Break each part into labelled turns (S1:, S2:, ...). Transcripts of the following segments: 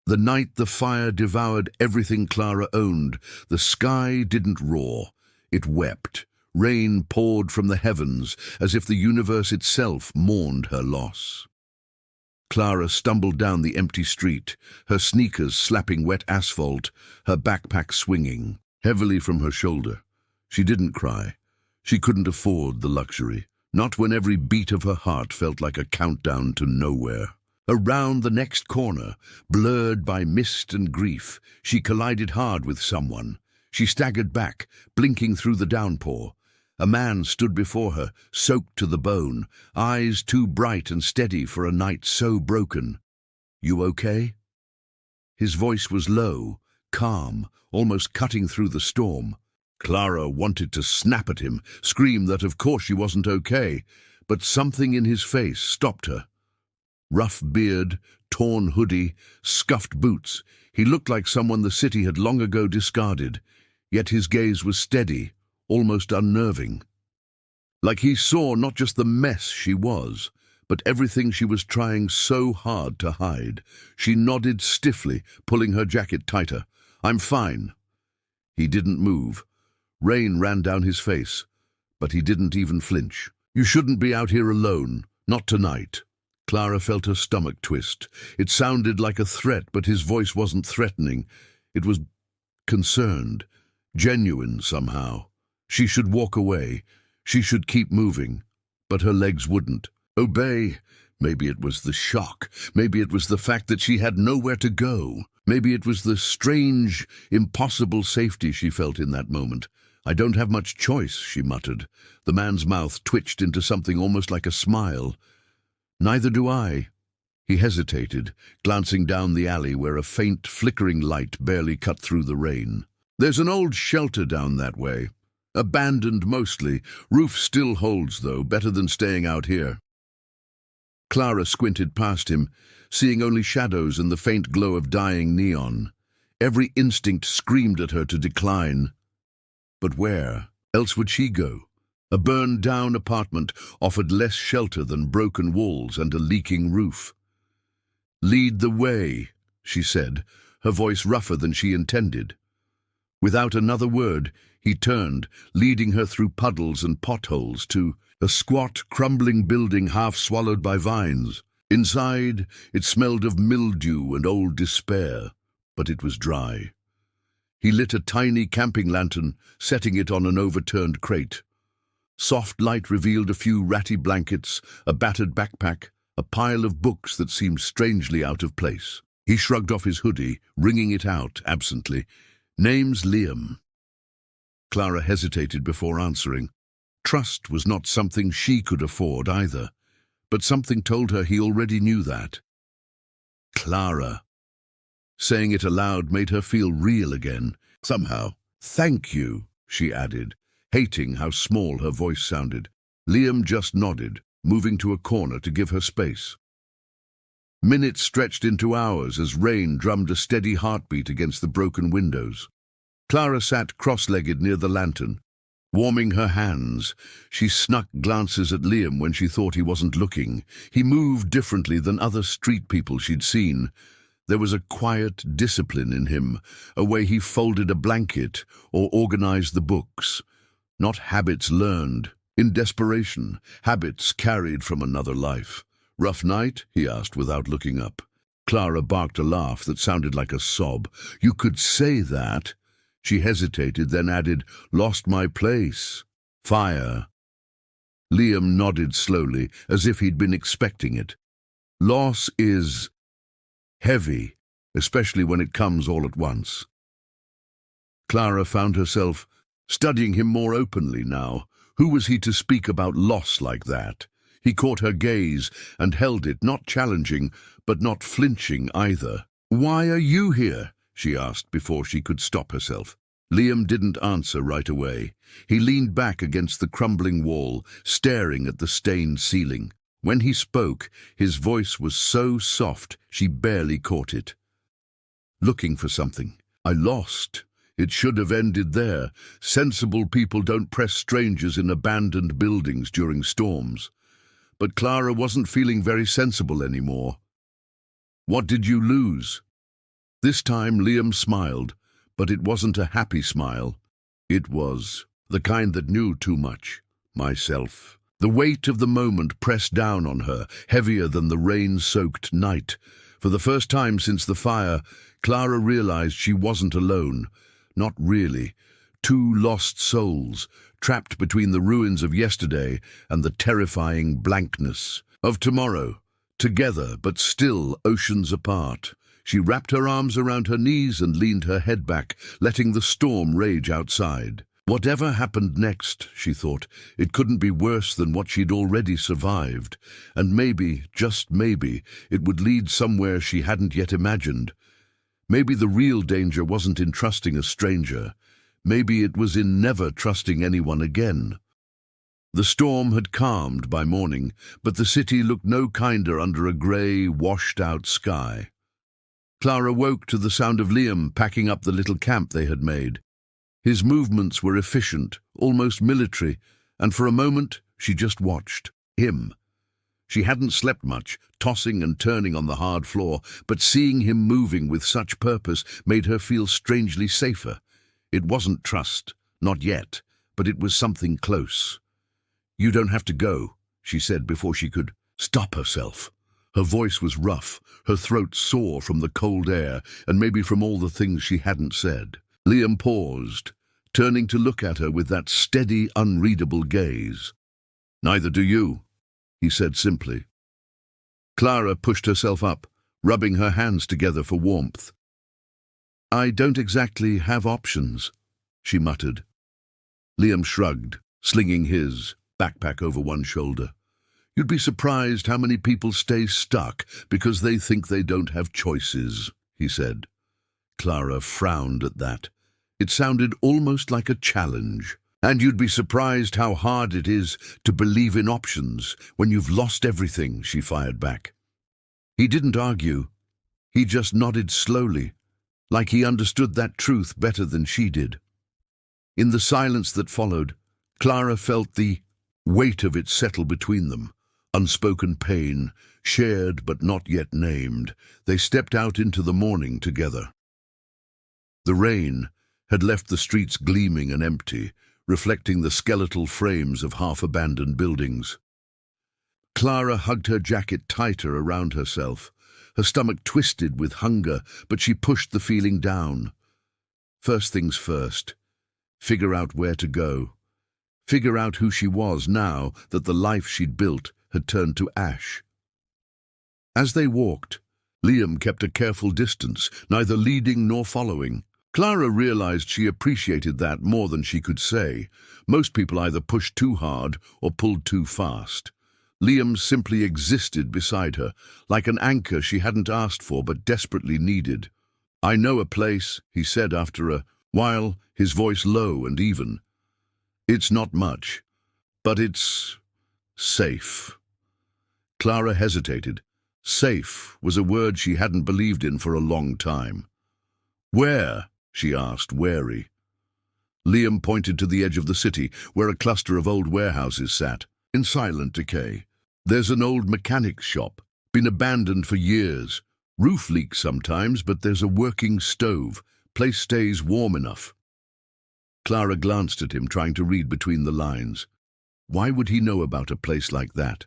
S1: The night the fire devoured everything Clara owned, the sky didn't roar. It wept. Rain poured from the heavens, as if the universe itself mourned her loss. Clara stumbled down the empty street, her sneakers slapping wet asphalt, her backpack swinging heavily from her shoulder. She didn't cry. She couldn't afford the luxury, not when every beat of her heart felt like a countdown to nowhere. Around the next corner, blurred by mist and grief, she collided hard with someone. She staggered back, blinking through the downpour. A man stood before her, soaked to the bone, eyes too bright and steady for a night so broken. "You okay?" His voice was low, calm, almost cutting through the storm. Clara wanted to snap at him, scream that of course she wasn't okay, but something in his face stopped her. Rough beard, torn hoodie, scuffed boots, he looked like someone the city had long ago discarded, yet his gaze was steady, almost unnerving. Like he saw not just the mess she was, but everything she was trying so hard to hide. She nodded stiffly, pulling her jacket tighter. "I'm fine." He didn't move. Rain ran down his face, but he didn't even flinch. "You shouldn't be out here alone, not tonight." Clara felt her stomach twist. It sounded like a threat, but his voice wasn't threatening. It was concerned, genuine somehow. She should walk away. She should keep moving. But her legs wouldn't obey. Maybe it was the shock. Maybe it was the fact that she had nowhere to go. Maybe it was the strange, impossible safety she felt in that moment. "I don't have much choice," she muttered. The man's mouth twitched into something almost like a smile. "Neither do I." He hesitated, glancing down the alley where a faint, flickering light barely cut through the rain. "There's an old shelter down that way. Abandoned mostly. Roof still holds, though, better than staying out here." Clara squinted past him, seeing only shadows and the faint glow of dying neon. Every instinct screamed at her to decline. But where else would she go? A burned-down apartment offered less shelter than broken walls and a leaking roof. "Lead the way," she said, her voice rougher than she intended. Without another word, he turned, leading her through puddles and potholes to a squat, crumbling building half swallowed by vines. Inside, it smelled of mildew and old despair, but it was dry. He lit a tiny camping lantern, setting it on an overturned crate. Soft light revealed a few ratty blankets, a battered backpack, a pile of books that seemed strangely out of place. He shrugged off his hoodie, wringing it out absently. "Name's Liam." Clara hesitated before answering. Trust was not something she could afford either, but something told her he already knew that. Clara. Saying it aloud made her feel real again, somehow. "Thank you," she added, hating how small her voice sounded. Liam just nodded, moving to a corner to give her space. Minutes stretched into hours as rain drummed a steady heartbeat against the broken windows. Clara sat cross-legged near the lantern, warming her hands. She snuck glances at Liam when she thought he wasn't looking. He moved differently than other street people she'd seen. There was a quiet discipline in him, a way he folded a blanket or organized the books. Not habits learned, in desperation, habits carried from another life. "Rough night?" he asked without looking up. Clara barked a laugh that sounded like a sob. "You could say that." She hesitated, then added, "Lost my place. Fire." Liam nodded slowly, as if he'd been expecting it. "Loss is heavy, especially when it comes all at once." Clara found herself studying him more openly now. Who was he to speak about loss like that? He caught her gaze and held it, not challenging, but not flinching either. "Why are you here?" she asked before she could stop herself. Liam didn't answer right away. He leaned back against the crumbling wall, staring at the stained ceiling. When he spoke, his voice was so soft she barely caught it. "Looking for something. I lost. It should have ended there. Sensible people don't press strangers in abandoned buildings during storms." But Clara wasn't feeling very sensible anymore. "What did you lose?" This time Liam smiled, but it wasn't a happy smile. It was the kind that knew too much. Myself. The weight of the moment pressed down on her, heavier than the rain-soaked night. For the first time since the fire, Clara realized she wasn't alone. Not really. Two lost souls, trapped between the ruins of yesterday and the terrifying blankness of tomorrow. Together, but still oceans apart. She wrapped her arms around her knees and leaned her head back, letting the storm rage outside. Whatever happened next, she thought, it couldn't be worse than what she'd already survived. And maybe, just maybe, it would lead somewhere she hadn't yet imagined. Maybe the real danger wasn't in trusting a stranger. Maybe it was in never trusting anyone again. The storm had calmed by morning, but the city looked no kinder under a grey, washed-out sky. Clara woke to the sound of Liam packing up the little camp they had made. His movements were efficient, almost military, and for a moment she just watched him. She hadn't slept much, tossing and turning on the hard floor, but seeing him moving with such purpose made her feel strangely safer. It wasn't trust, not yet, but it was something close. "You don't have to go," she said before she could stop herself. Her voice was rough, her throat sore from the cold air, and maybe from all the things she hadn't said. Liam paused, turning to look at her with that steady, unreadable gaze. "Neither do you," he said simply. Clara pushed herself up, rubbing her hands together for warmth. "I don't exactly have options," she muttered. Liam shrugged, slinging his backpack over one shoulder. "You'd be surprised how many people stay stuck because they think they don't have choices," he said. Clara frowned at that. It sounded almost like a challenge. "And you'd be surprised how hard it is to believe in options when you've lost everything," she fired back. He didn't argue. He just nodded slowly, like he understood that truth better than she did. In the silence that followed, Clara felt the weight of it settle between them. Unspoken pain, shared but not yet named. They stepped out into the morning together. The rain had left the streets gleaming and empty, reflecting the skeletal frames of half-abandoned buildings. Clara hugged her jacket tighter around herself. Her stomach twisted with hunger, but she pushed the feeling down. First things first. Figure out where to go. Figure out who she was now that the life she'd built had turned to ash. As they walked, Liam kept a careful distance, neither leading nor following. Clara realized she appreciated that more than she could say. Most people either pushed too hard or pulled too fast. Liam simply existed beside her, like an anchor she hadn't asked for but desperately needed. "I know a place," he said after a while, his voice low and even. "It's not much, but it's safe." Clara hesitated. Safe was a word she hadn't believed in for a long time. "Where?" she asked, wary. Liam pointed to the edge of the city, where a cluster of old warehouses sat, in silent decay. "There's an old mechanic's shop, been abandoned for years. Roof leaks sometimes, but there's a working stove. Place stays warm enough." Clara glanced at him, trying to read between the lines. Why would he know about a place like that?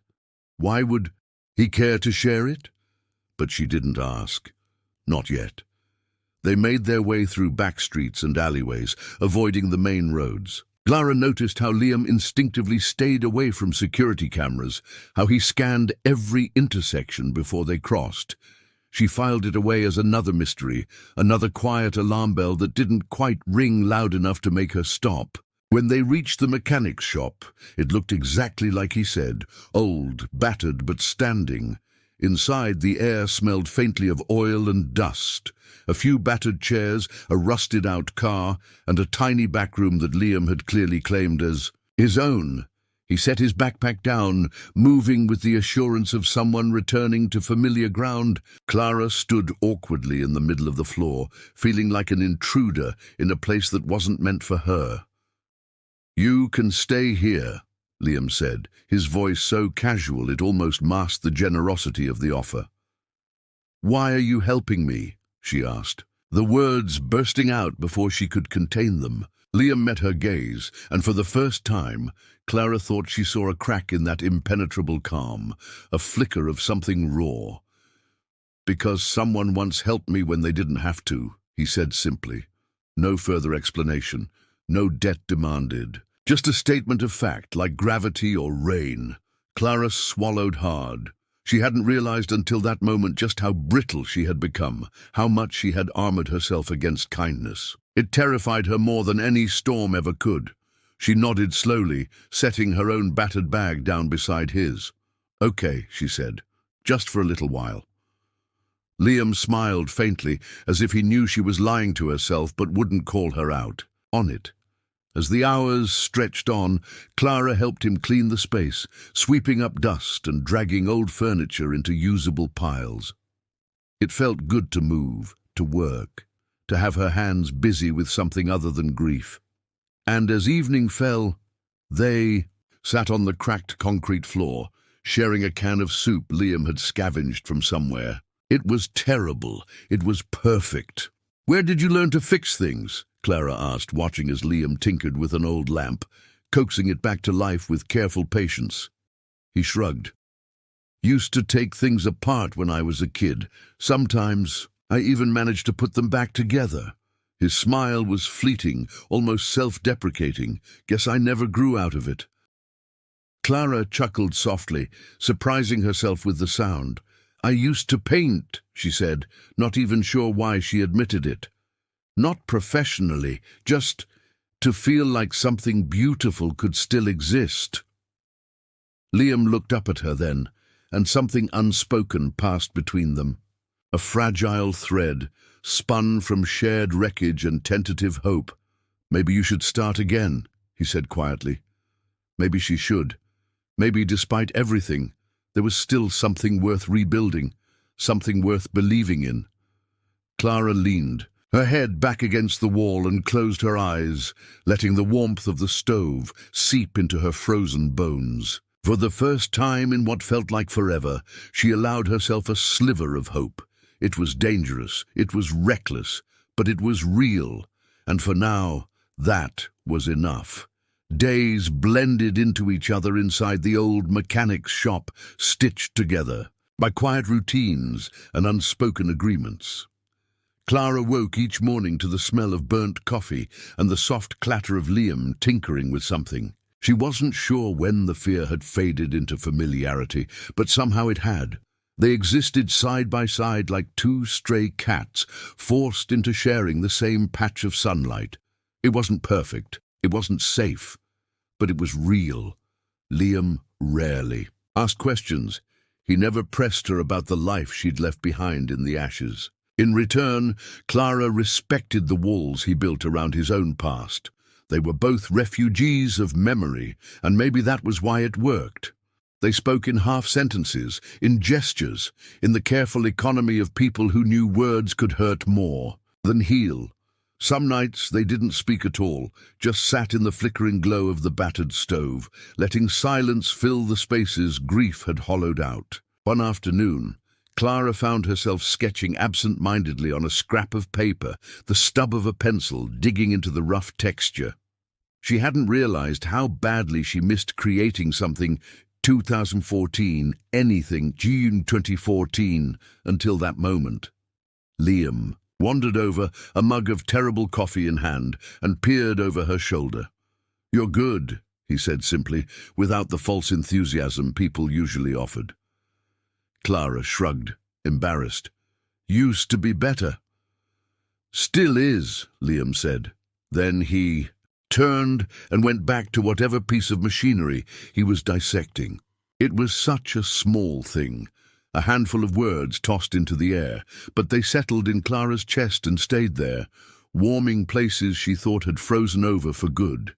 S1: Why would he care to share it? But she didn't ask. Not yet. They made their way through back streets and alleyways, avoiding the main roads. Clara noticed how Liam instinctively stayed away from security cameras, how he scanned every intersection before they crossed. She filed it away as another mystery, another quiet alarm bell that didn't quite ring loud enough to make her stop. When they reached the mechanic's shop, it looked exactly like he said, old, battered, but standing. Inside, the air smelled faintly of oil and dust. A few battered chairs, a rusted-out car, and a tiny backroom that Liam had clearly claimed as his own. He set his backpack down, moving with the assurance of someone returning to familiar ground. Clara stood awkwardly in the middle of the floor, feeling like an intruder in a place that wasn't meant for her. "You can stay here," Liam said, his voice so casual it almost masked the generosity of the offer. "Why are you helping me?" she asked. the words bursting out before she could contain them. Liam met her gaze, and for the first time, Clara thought she saw a crack in that impenetrable calm, a flicker of something raw. "Because someone once helped me when they didn't have to," he said simply. No further explanation, no debt demanded. Just a statement of fact, like gravity or rain. Clara swallowed hard. She hadn't realized until that moment just how brittle she had become, how much she had armored herself against kindness. It terrified her more than any storm ever could. She nodded slowly, setting her own battered bag down beside his. "Okay," she said, "just for a little while." Liam smiled faintly, as if he knew she was lying to herself but wouldn't call her out. On it. As the hours stretched on, Clara helped him clean the space, sweeping up dust and dragging old furniture into usable piles. It felt good to move, to work, to have her hands busy with something other than grief. And as evening fell, they sat on the cracked concrete floor, sharing a can of soup Liam had scavenged from somewhere. It was terrible. It was perfect. "Where did you learn to fix things?" Clara asked, watching as Liam tinkered with an old lamp, coaxing it back to life with careful patience. He shrugged. "Used to take things apart when I was a kid. Sometimes I even managed to put them back together." His smile was fleeting, almost self-deprecating. "Guess I never grew out of it." Clara chuckled softly, surprising herself with the sound. "I used to paint," she said, not even sure why she admitted it. "Not professionally, just to feel like something beautiful could still exist." Liam looked up at her then, and something unspoken passed between them. A fragile thread, spun from shared wreckage and tentative hope. "Maybe you should start again," he said quietly. Maybe she should. Maybe despite everything, there was still something worth rebuilding, something worth believing in. Clara leaned, her head back against the wall, and closed her eyes, letting the warmth of the stove seep into her frozen bones. For the first time in what felt like forever, she allowed herself a sliver of hope. It was dangerous, it was reckless, but it was real, and for now, that was enough. Days blended into each other inside the old mechanic's shop, stitched together by quiet routines and unspoken agreements. Clara woke each morning to the smell of burnt coffee and the soft clatter of Liam tinkering with something. She wasn't sure when the fear had faded into familiarity, but somehow it had. They existed side by side like two stray cats, forced into sharing the same patch of sunlight. It wasn't perfect, it wasn't safe, but it was real. Liam rarely asked questions. He never pressed her about the life she'd left behind in the ashes. In return, Clara respected the walls he built around his own past. They were both refugees of memory, and maybe that was why it worked. They spoke in half-sentences, in gestures, in the careful economy of people who knew words could hurt more than heal. Some nights they didn't speak at all, just sat in the flickering glow of the battered stove, letting silence fill the spaces grief had hollowed out. One afternoon, Clara found herself sketching absent-mindedly on a scrap of paper, the stub of a pencil digging into the rough texture. She hadn't realized how badly she missed creating something 2014, anything June 2014, until that moment. Liam wandered over, a mug of terrible coffee in hand, and peered over her shoulder. "You're good," he said simply, without the false enthusiasm people usually offered. Clara shrugged, embarrassed. "Used to be better." "Still is," Liam said. Then he turned and went back to whatever piece of machinery he was dissecting. It was such a small thing, a handful of words tossed into the air, but they settled in Clara's chest and stayed there, warming places she thought had frozen over for good.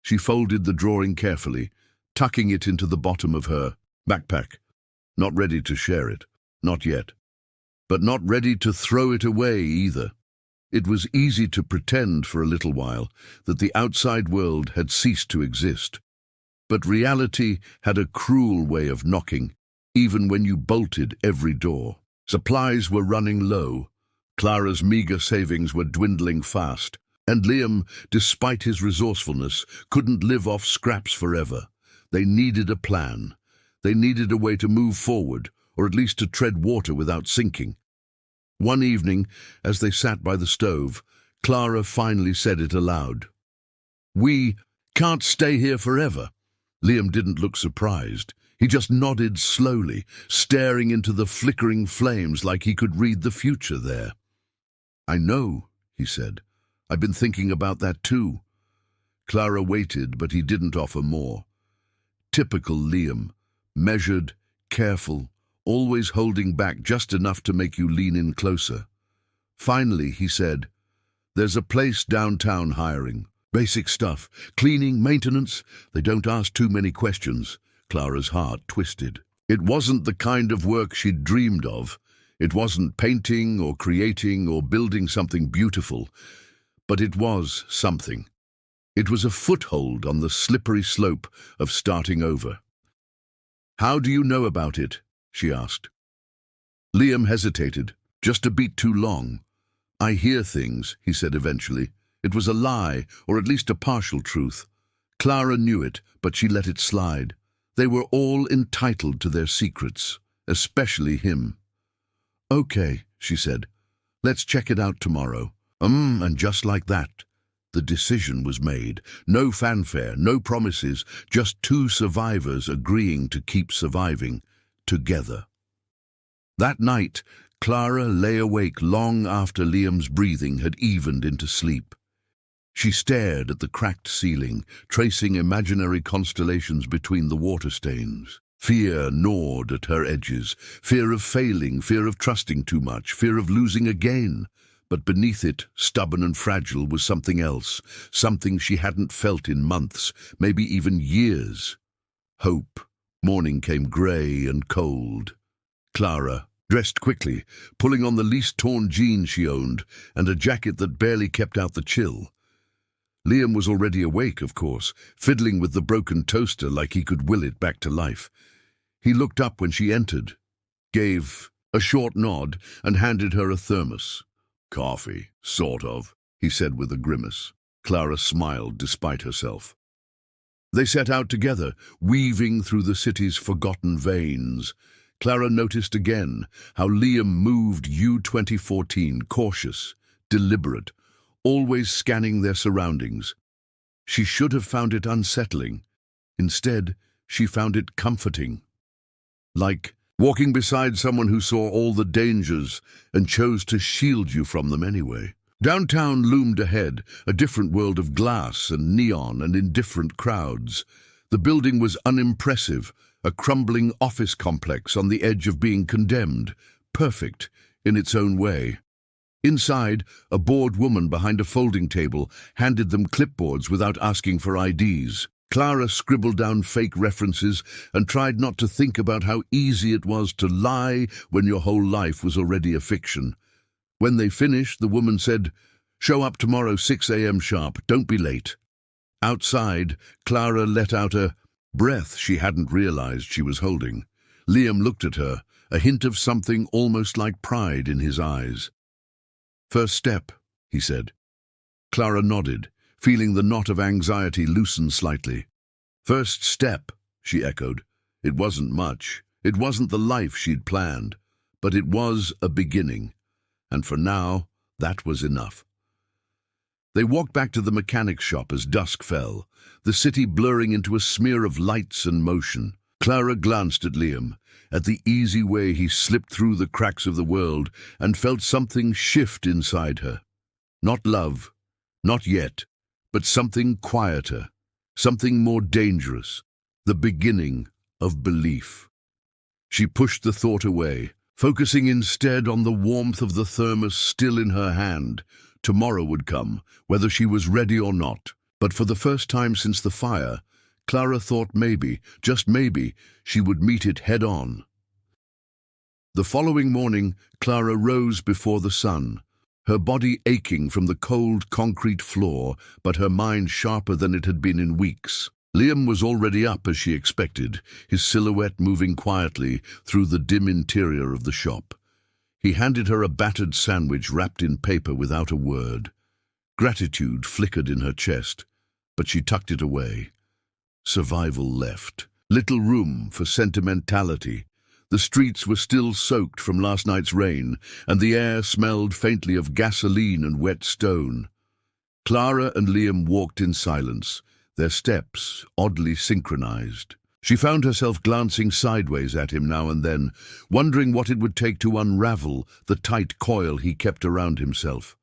S1: She folded the drawing carefully, tucking it into the bottom of her backpack. Not ready to share it, not yet, but not ready to throw it away either. It was easy to pretend for a little while that the outside world had ceased to exist. But reality had a cruel way of knocking, even when you bolted every door. Supplies were running low. Clara's meager savings were dwindling fast, and Liam, despite his resourcefulness, couldn't live off scraps forever. They needed a plan. They needed a way to move forward, or at least to tread water without sinking. One evening, as they sat by the stove, Clara finally said it aloud. "We can't stay here forever." Liam didn't look surprised. He just nodded slowly, staring into the flickering flames like he could read the future there. "I know," he said. "I've been thinking about that too." Clara waited, but he didn't offer more. Typical Liam, measured, careful, always holding back just enough to make you lean in closer. Finally, he said, "There's a place downtown hiring. Basic stuff, cleaning, maintenance. They don't ask too many questions." Clara's heart twisted. It wasn't the kind of work she'd dreamed of. It wasn't painting or creating or building something beautiful, but it was something. It was a foothold on the slippery slope of starting over. "How do you know about it?" she asked. Liam hesitated, just a beat too long. "I hear things," he said eventually. It was a lie, or at least a partial truth. Clara knew it, but she let it slide. They were all entitled to their secrets, especially him. "Okay," she said. "Let's check it out tomorrow." And just like that, the decision was made. No fanfare, no promises, just two survivors agreeing to keep surviving together. That night, Clara lay awake long after Liam's breathing had evened into sleep. She stared at the cracked ceiling, tracing imaginary constellations between the water stains. Fear gnawed at her edges, fear of failing, fear of trusting too much, fear of losing again. But beneath it, stubborn and fragile, was something else, something she hadn't felt in months, maybe even years. Hope. Morning came grey and cold. Clara dressed quickly, pulling on the least torn jeans she owned and a jacket that barely kept out the chill. Liam was already awake, of course, fiddling with the broken toaster like he could will it back to life. He looked up when she entered, gave a short nod, and handed her a thermos. "Coffee, sort of," he said with a grimace. Clara smiled despite herself. They set out together, weaving through the city's forgotten veins. Clara noticed again how Liam moved U-2014, cautious, deliberate, always scanning their surroundings. She should have found it unsettling. Instead, she found it comforting. Like walking beside someone who saw all the dangers and chose to shield you from them anyway. Downtown loomed ahead, a different world of glass and neon and indifferent crowds. The building was unimpressive, a crumbling office complex on the edge of being condemned, perfect in its own way. Inside, a bored woman behind a folding table handed them clipboards without asking for IDs. Clara scribbled down fake references and tried not to think about how easy it was to lie when your whole life was already a fiction. When they finished, the woman said, "Show up tomorrow 6 a.m. sharp, don't be late." Outside, Clara let out a breath she hadn't realized she was holding. Liam looked at her, a hint of something almost like pride in his eyes. "First step," he said. Clara nodded, feeling the knot of anxiety loosen slightly. "First step," she echoed. It wasn't much. It wasn't the life she'd planned. But it was a beginning. And for now, that was enough. They walked back to the mechanic's shop as dusk fell, the city blurring into a smear of lights and motion. Clara glanced at Liam, at the easy way he slipped through the cracks of the world, and felt something shift inside her. Not love, not yet, but something quieter, something more dangerous, the beginning of belief. She pushed the thought away, focusing instead on the warmth of the thermos still in her hand. Tomorrow would come, whether she was ready or not. But for the first time since the fire, Clara thought maybe, just maybe, she would meet it head-on. The following morning, Clara rose before the sun, her body aching from the cold concrete floor, but her mind sharper than it had been in weeks. Liam was already up as she expected, his silhouette moving quietly through the dim interior of the shop. He handed her a battered sandwich wrapped in paper without a word. Gratitude flickered in her chest, but she tucked it away. Survival left. Little room for sentimentality. The streets were still soaked from last night's rain, and the air smelled faintly of gasoline and wet stone. Clara and Liam walked in silence, their steps oddly synchronized. She found herself glancing sideways at him now and then, wondering what it would take to unravel the tight coil he kept around himself.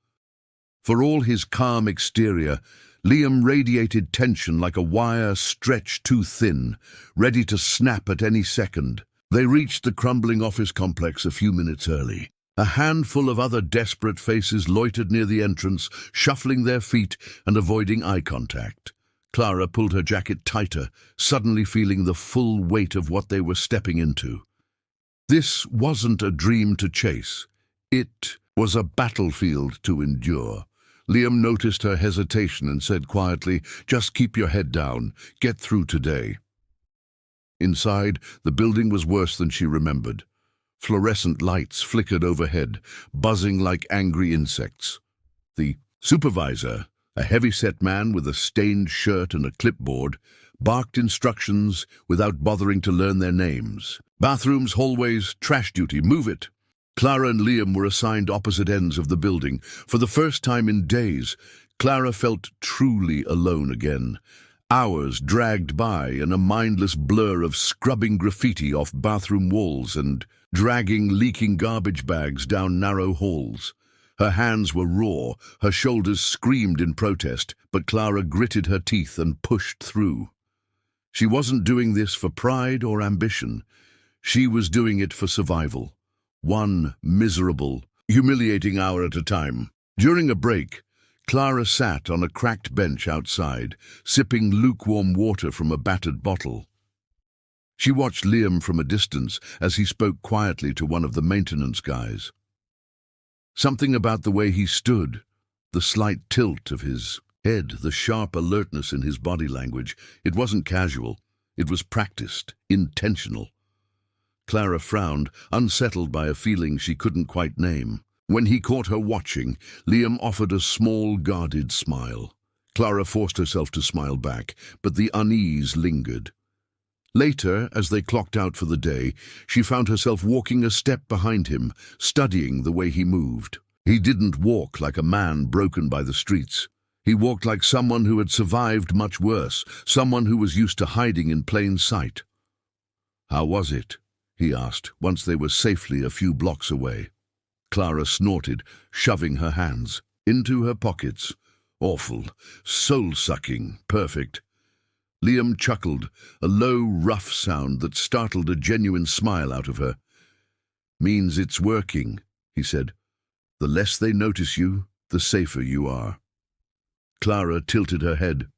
S1: For all his calm exterior, Liam radiated tension like a wire stretched too thin, ready to snap at any second. They reached the crumbling office complex a few minutes early. A handful of other desperate faces loitered near the entrance, shuffling their feet and avoiding eye contact. Clara pulled her jacket tighter, suddenly feeling the full weight of what they were stepping into. This wasn't a dream to chase. It was a battlefield to endure. Liam noticed her hesitation and said quietly, "Just keep your head down. Get through today." Inside, the building was worse than she remembered. Fluorescent lights flickered overhead, buzzing like angry insects. The supervisor, a heavy-set man with a stained shirt and a clipboard, barked instructions without bothering to learn their names. Bathrooms, hallways, trash duty, move it. Clara and Liam were assigned opposite ends of the building. For the first time in days, Clara felt truly alone again. Hours dragged by in a mindless blur of scrubbing graffiti off bathroom walls and dragging leaking garbage bags down narrow halls. Her hands were raw, her shoulders screamed in protest, but Clara gritted her teeth and pushed through. She wasn't doing this for pride or ambition. She was doing it for survival. One miserable, humiliating hour at a time. During a break, Clara sat on a cracked bench outside, sipping lukewarm water from a battered bottle. She watched Liam from a distance as he spoke quietly to one of the maintenance guys. Something about the way he stood, the slight tilt of his head, the sharp alertness in his body language, it wasn't casual, it was practiced, intentional. Clara frowned, unsettled by a feeling she couldn't quite name. When he caught her watching, Liam offered a small, guarded smile. Clara forced herself to smile back, but the unease lingered. Later, as they clocked out for the day, she found herself walking a step behind him, studying the way he moved. He didn't walk like a man broken by the streets. He walked like someone who had survived much worse, someone who was used to hiding in plain sight. "How was it?" he asked, once they were safely a few blocks away. Clara snorted, shoving her hands into her pockets. "Awful, soul-sucking, perfect." Liam chuckled, a low, rough sound that startled a genuine smile out of her. "Means it's working," he said. "The less they notice you, the safer you are." Clara tilted her head.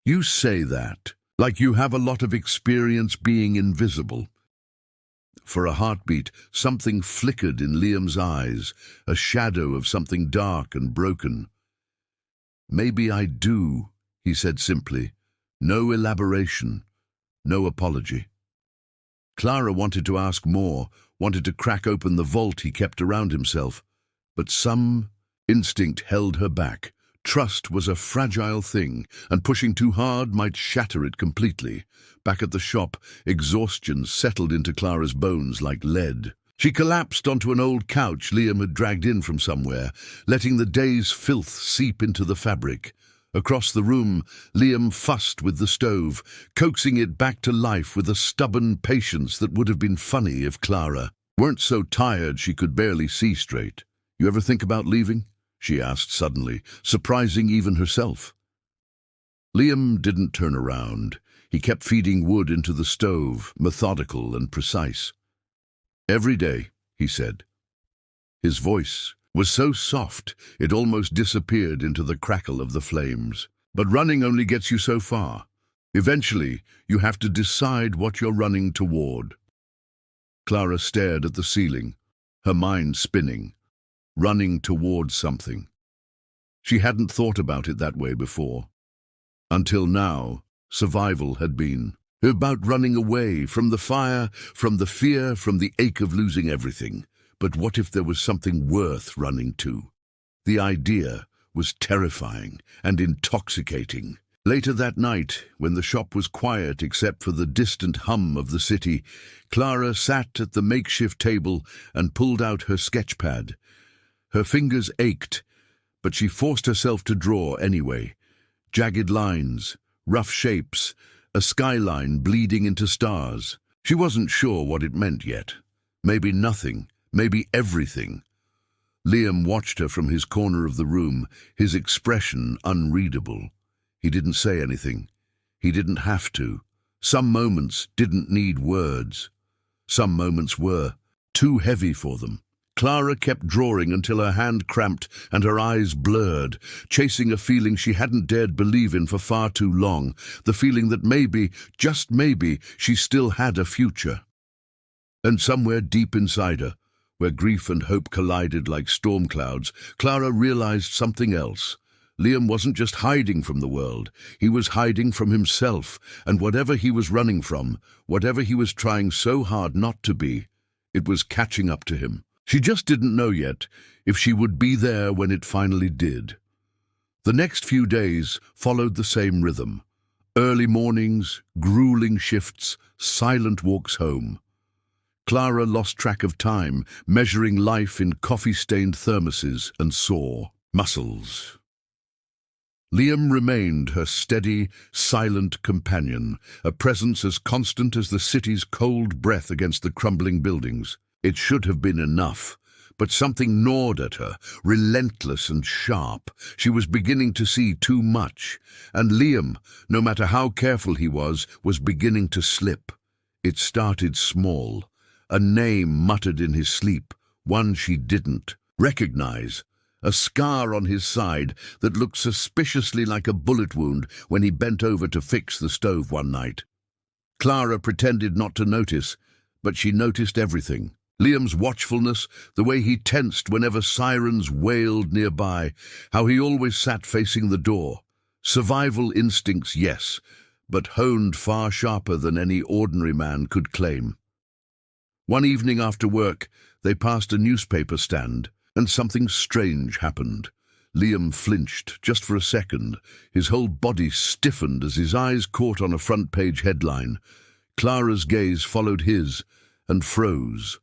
S1: "You say that, like you have a lot of experience being invisible." For a heartbeat, something flickered in Liam's eyes, a shadow of something dark and broken. "Maybe I do," he said simply. No elaboration, no apology. Clara wanted to ask more, wanted to crack open the vault he kept around himself, but some instinct held her back. Trust was a fragile thing, and pushing too hard might shatter it completely. Back at the shop, exhaustion settled into Clara's bones like lead. She collapsed onto an old couch Liam had dragged in from somewhere, letting the day's filth seep into the fabric. Across the room, Liam fussed with the stove, coaxing it back to life with a stubborn patience that would have been funny if Clara weren't so tired she could barely see straight. "You ever think about leaving?" she asked suddenly, surprising even herself. Liam didn't turn around. He kept feeding wood into the stove, methodical and precise. "Every day," he said. His voice was so soft it almost disappeared into the crackle of the flames. "But running only gets you so far. Eventually, you have to decide what you're running toward." Clara stared at the ceiling, her mind spinning, running toward something. She hadn't thought about it that way before. Until now, survival had been about running away from the fire, from the fear, from the ache of losing everything. But what if there was something worth running to? The idea was terrifying and intoxicating. Later that night, when the shop was quiet except for the distant hum of the city, Clara sat at the makeshift table and pulled out her sketchpad. Her fingers ached, but she forced herself to draw anyway. Jagged lines, rough shapes, a skyline bleeding into stars. She wasn't sure what it meant yet. Maybe nothing, maybe everything. Liam watched her from his corner of the room, his expression unreadable. He didn't say anything. He didn't have to. Some moments didn't need words. Some moments were too heavy for them. Clara kept drawing until her hand cramped and her eyes blurred, chasing a feeling she hadn't dared believe in for far too long, the feeling that maybe, just maybe, she still had a future. And somewhere deep inside her, where grief and hope collided like storm clouds, Clara realized something else. Liam wasn't just hiding from the world, he was hiding from himself, and whatever he was running from, whatever he was trying so hard not to be, it was catching up to him. She just didn't know yet if she would be there when it finally did. The next few days followed the same rhythm. Early mornings, grueling shifts, silent walks home. Clara lost track of time, measuring life in coffee-stained thermoses and sore muscles. Liam remained her steady, silent companion, a presence as constant as the city's cold breath against the crumbling buildings. It should have been enough, but something gnawed at her, relentless and sharp. She was beginning to see too much, and Liam, no matter how careful he was beginning to slip. It started small, a name muttered in his sleep, one she didn't recognize. A scar on his side that looked suspiciously like a bullet wound when he bent over to fix the stove one night. Clara pretended not to notice, but she noticed everything. Liam's watchfulness, the way he tensed whenever sirens wailed nearby, how he always sat facing the door. Survival instincts, yes, but honed far sharper than any ordinary man could claim. One evening after work, they passed a newspaper stand, and something strange happened. Liam flinched just for a second. His whole body stiffened as his eyes caught on a front-page headline. Clara's gaze followed his and froze.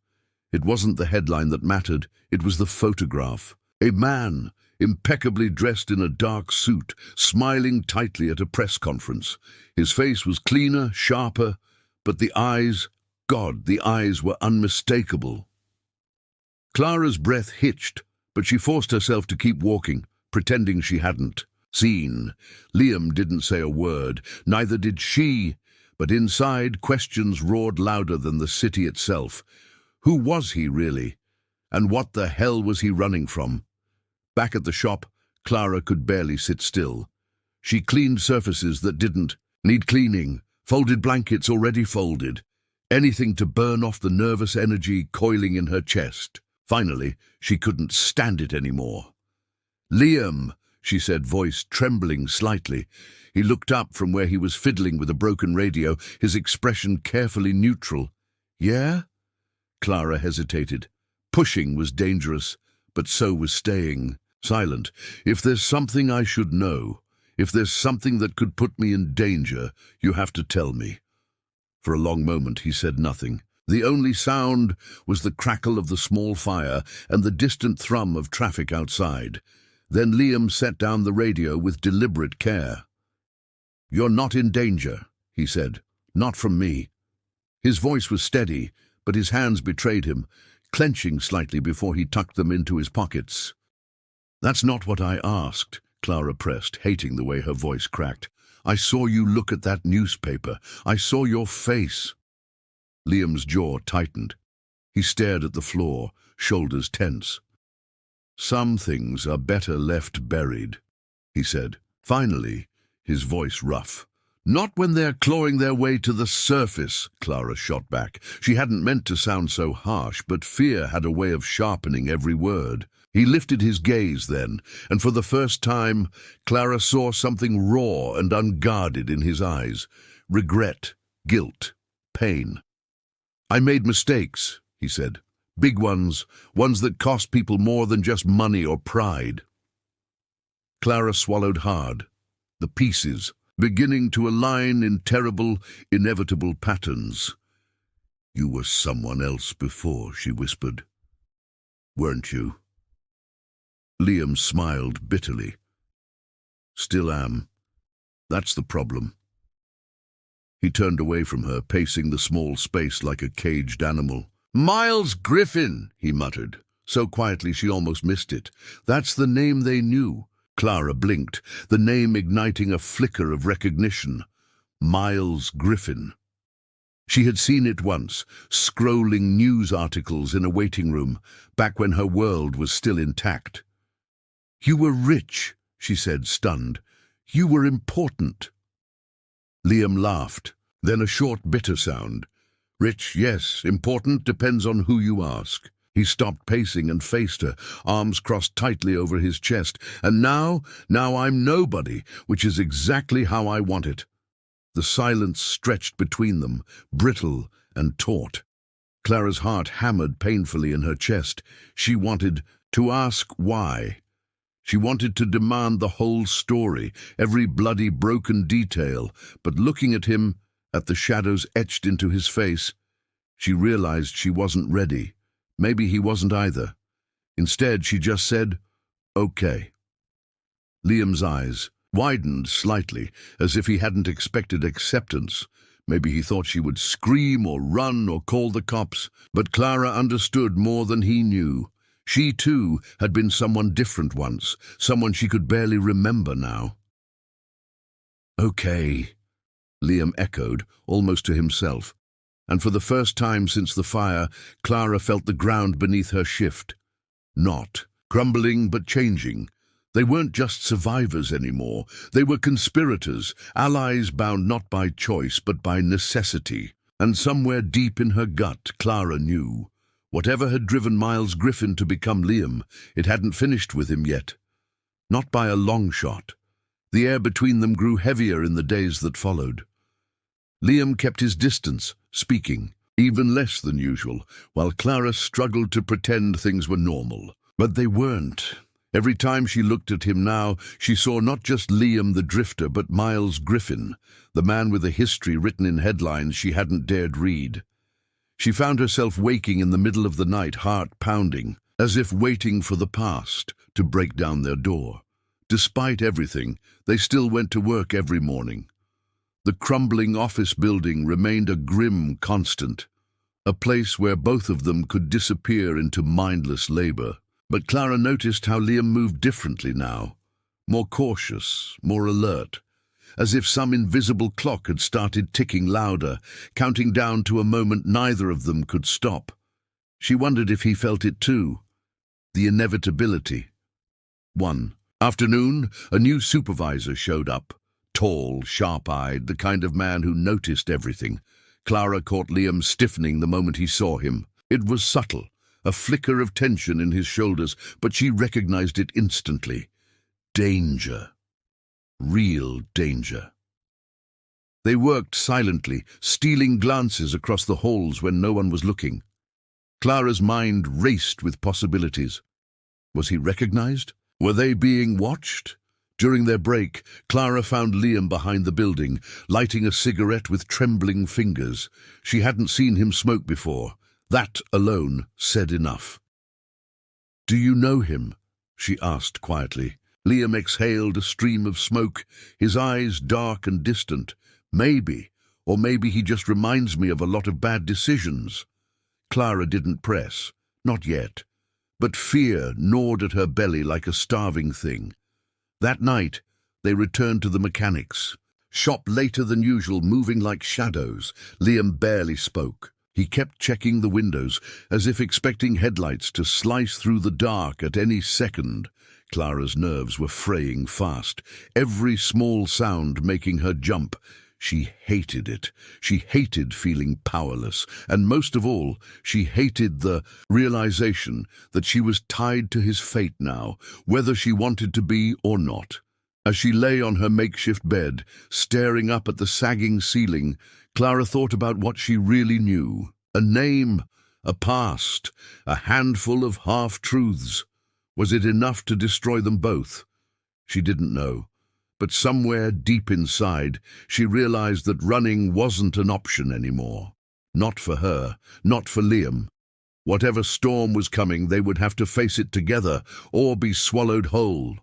S1: It wasn't the headline that mattered, it was the photograph. A man, impeccably dressed in a dark suit, smiling tightly at a press conference. His face was cleaner, sharper, but the eyes, God, the eyes were unmistakable. Clara's breath hitched, but she forced herself to keep walking, pretending she hadn't seen. Liam didn't say a word, neither did she, but inside questions roared louder than the city itself. Who was he, really? And what the hell was he running from? Back at the shop, Clara could barely sit still. She cleaned surfaces that didn't need cleaning, folded blankets already folded, anything to burn off the nervous energy coiling in her chest. Finally, she couldn't stand it anymore. "Liam," she said, voice trembling slightly. He looked up from where he was fiddling with a broken radio, his expression carefully neutral. "Yeah?" Clara hesitated. Pushing was dangerous, but so was staying silent. "If there's something I should know, if there's something that could put me in danger, you have to tell me." For a long moment he said nothing. The only sound was the crackle of the small fire and the distant thrum of traffic outside. Then Liam set down the radio with deliberate care. "You're not in danger," he said. "Not from me." His voice was steady, but his hands betrayed him, clenching slightly before he tucked them into his pockets. "That's not what I asked," Clara pressed, hating the way her voice cracked. "I saw you look at that newspaper. I saw your face." Liam's jaw tightened. He stared at the floor, shoulders tense. "Some things are better left buried," he said. Finally, his voice rough. "Not when they're clawing their way to the surface," Clara shot back. She hadn't meant to sound so harsh, but fear had a way of sharpening every word. He lifted his gaze then, and for the first time, Clara saw something raw and unguarded in his eyes. Regret, guilt, pain. "I made mistakes," he said, Big ones, ones that cost people more than just money or pride. Clara swallowed hard, the pieces beginning to align in terrible, inevitable patterns. "You were someone else before," she whispered. "Weren't you?" Liam smiled bitterly. "Still am. That's the problem." He turned away from her, pacing the small space like a caged animal. "Miles Griffin," he muttered, so quietly she almost missed it. That's the name they knew. Clara blinked, the name igniting a flicker of recognition. Miles Griffin. She had seen it once, scrolling news articles in a waiting room, back when her world was still intact. "You were rich," she said, stunned. "You were important." Liam laughed, then a short, bitter sound. "Rich, yes. Important depends on who you ask." He stopped pacing and faced her, arms crossed tightly over his chest. "And now I'm nobody, which is exactly how I want it." The silence stretched between them, brittle and taut. Clara's heart hammered painfully in her chest. She wanted to ask why. She wanted to demand the whole story, every bloody, broken detail, but looking at him, at the shadows etched into his face, she realized she wasn't ready. Maybe he wasn't either. Instead, she just said, "Okay." Liam's eyes widened slightly, as if he hadn't expected acceptance. Maybe he thought she would scream or run or call the cops, but Clara understood more than he knew. She, too, had been someone different once, someone she could barely remember now. "Okay," Liam echoed, almost to himself. And for the first time since the fire, Clara felt the ground beneath her shift. Not crumbling, but changing. They weren't just survivors anymore. They were conspirators, allies bound not by choice, but by necessity. And somewhere deep in her gut, Clara knew. Whatever had driven Miles Griffin to become Liam, it hadn't finished with him yet. Not by a long shot. The air between them grew heavier in the days that followed. Liam kept his distance, speaking, even less than usual, while Clara struggled to pretend things were normal. But they weren't. Every time she looked at him now, she saw not just Liam the drifter, but Miles Griffin, the man with a history written in headlines she hadn't dared read. She found herself waking in the middle of the night, heart pounding, as if waiting for the past to break down their door. Despite everything, they still went to work every morning. The crumbling office building remained a grim constant, a place where both of them could disappear into mindless labor. But Clara noticed how Liam moved differently now, more cautious, more alert, as if some invisible clock had started ticking louder, counting down to a moment neither of them could stop. She wondered if he felt it too, the inevitability. One afternoon, a new supervisor showed up. Tall, sharp-eyed, the kind of man who noticed everything. Clara caught Liam stiffening the moment he saw him. It was subtle, a flicker of tension in his shoulders, but she recognized it instantly. Danger. Real danger. They worked silently, stealing glances across the halls when no one was looking. Clara's mind raced with possibilities. Was he recognized? Were they being watched? During their break, Clara found Liam behind the building, lighting a cigarette with trembling fingers. She hadn't seen him smoke before. That alone said enough. "Do you know him?" she asked quietly. Liam exhaled a stream of smoke, his eyes dark and distant. "Maybe, or maybe he just reminds me of a lot of bad decisions." Clara didn't press, not yet, but fear gnawed at her belly like a starving thing. That night, they returned to the mechanics. Shop later than usual, moving like shadows. Liam barely spoke. He kept checking the windows, as if expecting headlights to slice through the dark at any second. Clara's nerves were fraying fast, every small sound making her jump. She hated it. She hated feeling powerless, and most of all, she hated the realization that she was tied to his fate now, whether she wanted to be or not. As she lay on her makeshift bed, staring up at the sagging ceiling, Clara thought about what she really knew. A name, a past, a handful of half-truths. Was it enough to destroy them both? She didn't know. But somewhere deep inside, she realized that running wasn't an option anymore. Not for her, not for Liam. Whatever storm was coming, they would have to face it together or be swallowed whole.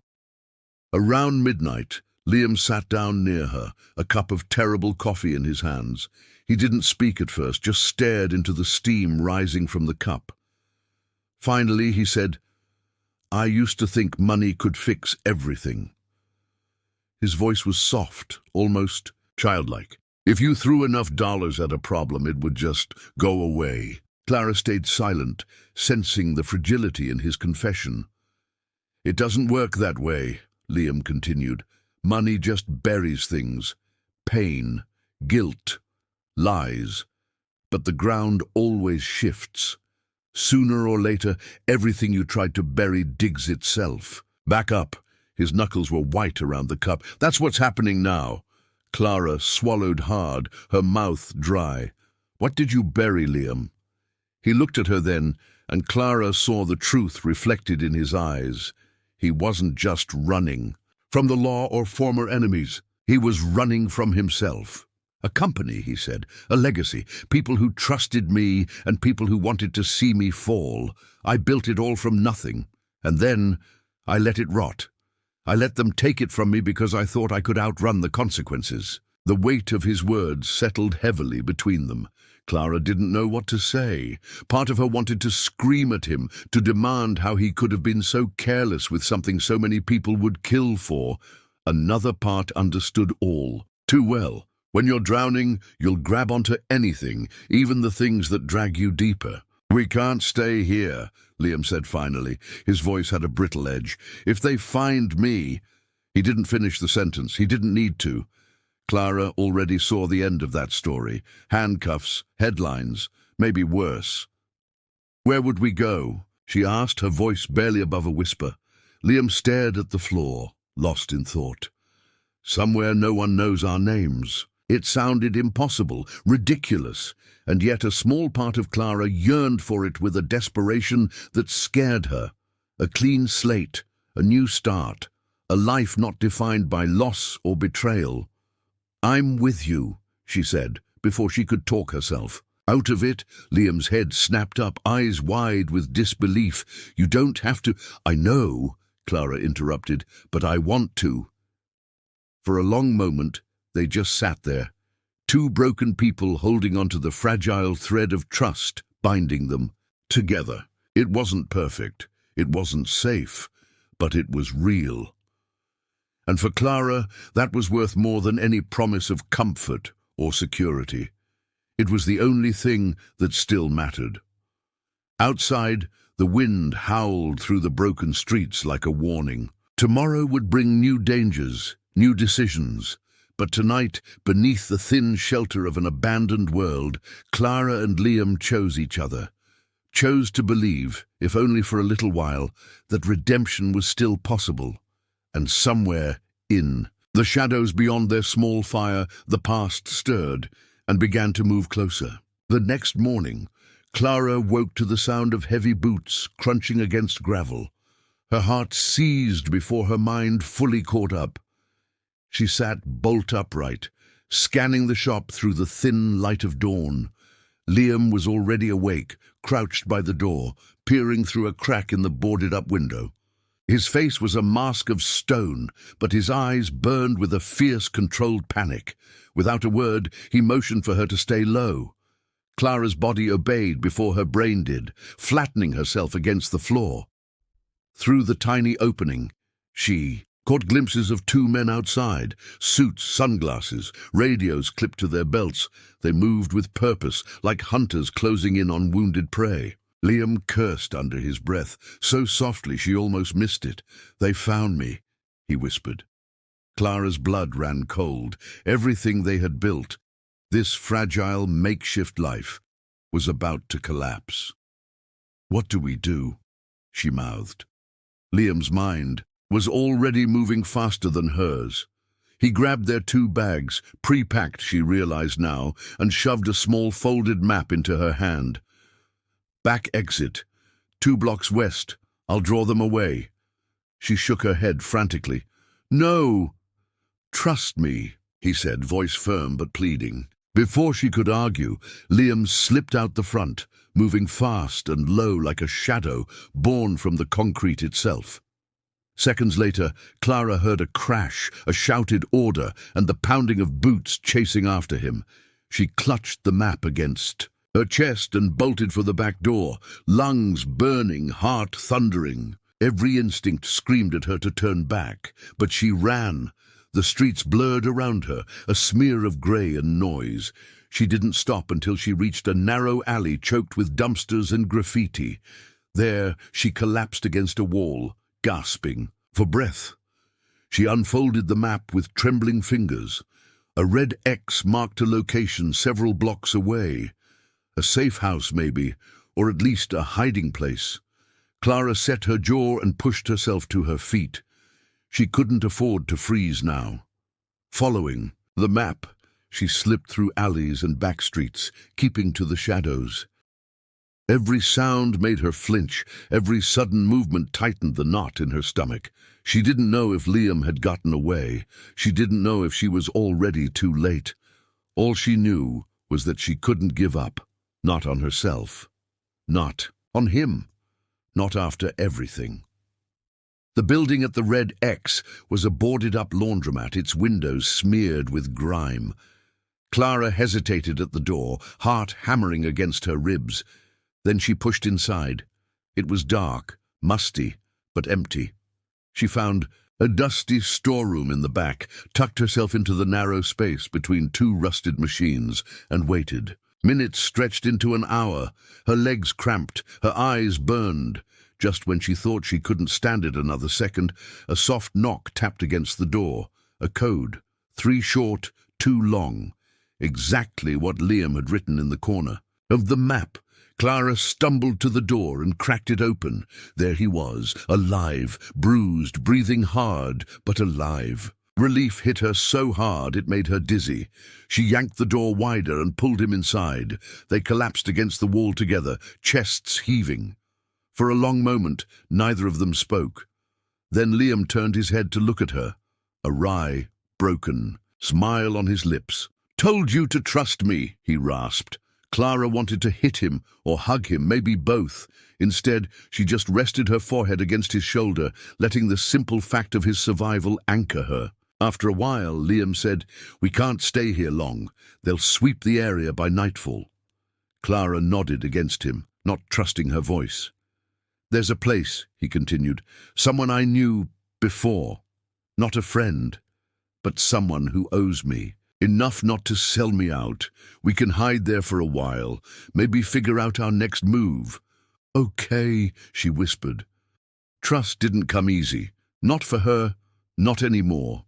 S1: Around midnight, Liam sat down near her, a cup of terrible coffee in his hands. He didn't speak at first, just stared into the steam rising from the cup. Finally, he said, "I used to think money could fix everything." His voice was soft, almost childlike. If you threw enough dollars at a problem, it would just go away. Clara stayed silent, sensing the fragility in his confession. "It doesn't work that way," Liam continued. "Money just buries things. Pain, guilt, lies. But the ground always shifts. Sooner or later, everything you tried to bury digs itself. Back up." His knuckles were white around the cup. "That's what's happening now." Clara swallowed hard, her mouth dry. "What did you bury, Liam?" He looked at her then, and Clara saw the truth reflected in his eyes. He wasn't just running from the law or former enemies. He was running from himself. "A company," he said, "a legacy, people who trusted me and people who wanted to see me fall. I built it all from nothing, and then I let it rot. I let them take it from me because I thought I could outrun the consequences." The weight of his words settled heavily between them. Clara didn't know what to say. Part of her wanted to scream at him, to demand how he could have been so careless with something so many people would kill for. Another part understood all too well. When you're drowning, you'll grab onto anything, even the things that drag you deeper. "We can't stay here," Liam said finally. His voice had a brittle edge. "If they find me—" He didn't finish the sentence. He didn't need to. Clara already saw the end of that story. Handcuffs, headlines, maybe worse. "Where would we go?" she asked, her voice barely above a whisper. Liam stared at the floor, lost in thought. "Somewhere no one knows our names." It sounded impossible, ridiculous, and yet a small part of Clara yearned for it with a desperation that scared her. A clean slate, a new start, a life not defined by loss or betrayal. "I'm with you," she said, before she could talk herself. Out of it, Liam's head snapped up, eyes wide with disbelief. "You don't have to—" "I know," Clara interrupted, "but I want to." For a long moment, they just sat there, two broken people holding onto the fragile thread of trust binding them together. It wasn't perfect, it wasn't safe, but it was real. And for Clara, that was worth more than any promise of comfort or security. It was the only thing that still mattered. Outside, the wind howled through the broken streets like a warning. Tomorrow would bring new dangers, new decisions. But tonight, beneath the thin shelter of an abandoned world, Clara and Liam chose each other. Chose to believe, if only for a little while, that redemption was still possible. And somewhere in the shadows beyond their small fire, the past stirred and began to move closer. The next morning, Clara woke to the sound of heavy boots crunching against gravel. Her heart seized before her mind fully caught up. She sat bolt upright, scanning the shop through the thin light of dawn. Liam was already awake, crouched by the door, peering through a crack in the boarded-up window. His face was a mask of stone, but his eyes burned with a fierce, controlled panic. Without a word, he motioned for her to stay low. Clara's body obeyed before her brain did, flattening herself against the floor. Through the tiny opening, she caught glimpses of two men outside, suits, sunglasses, radios clipped to their belts. They moved with purpose, like hunters closing in on wounded prey. Liam cursed under his breath, so softly she almost missed it. "They found me," he whispered. Clara's blood ran cold. Everything they had built, this fragile, makeshift life, was about to collapse. "What do we do?" she mouthed. Liam's mind was already moving faster than hers. He grabbed their two bags, pre-packed she realized now, and shoved a small folded map into her hand. Back exit. 2 blocks west. I'll draw them away. She shook her head frantically. No! Trust me, he said, voice firm but pleading. Before she could argue, Liam slipped out the front, moving fast and low like a shadow born from the concrete itself. Seconds later, Clara heard a crash, a shouted order, and the pounding of boots chasing after him. She clutched the map against her chest and bolted for the back door, lungs burning, heart thundering. Every instinct screamed at her to turn back, but she ran. The streets blurred around her, a smear of grey and noise. She didn't stop until she reached a narrow alley choked with dumpsters and graffiti. There, she collapsed against a wall, gasping for breath. She unfolded the map with trembling fingers. A red X marked a location several blocks away. A safe house, maybe, or at least a hiding place. Clara set her jaw and pushed herself to her feet. She couldn't afford to freeze now. Following the map, she slipped through alleys and back streets, keeping to the shadows. Every sound made her flinch. Every sudden movement tightened the knot in her stomach. She didn't know if Liam had gotten away. She didn't know if she was already too late. All she knew was that she couldn't give up. Not on herself. Not on him. Not after everything. The building at the red X was a boarded-up laundromat, its windows smeared with grime. Clara hesitated at the door, heart hammering against her ribs. Then she pushed inside. It was dark, musty, but empty. She found a dusty storeroom in the back, tucked herself into the narrow space between 2 rusted machines, and waited. Minutes stretched into an hour. Her legs cramped, her eyes burned. Just when she thought she couldn't stand it another second, a soft knock tapped against the door. A code. 3 short, 2 long. Exactly what Liam had written in the corner of the map. Clara stumbled to the door and cracked it open. There he was, alive, bruised, breathing hard, but alive. Relief hit her so hard it made her dizzy. She yanked the door wider and pulled him inside. They collapsed against the wall together, chests heaving. For a long moment, neither of them spoke. Then Liam turned his head to look at her, a wry, broken smile on his lips. "Told you to trust me," he rasped. Clara wanted to hit him or hug him, maybe both. Instead, she just rested her forehead against his shoulder, letting the simple fact of his survival anchor her. After a while, Liam said, "We can't stay here long. They'll sweep the area by nightfall." Clara nodded against him, not trusting her voice. "There's a place," he continued, "someone I knew before. Not a friend, but someone who owes me. Enough not to sell me out. We can hide there for a while, maybe figure out our next move." "Okay," she whispered. Trust didn't come easy. Not for her, not anymore.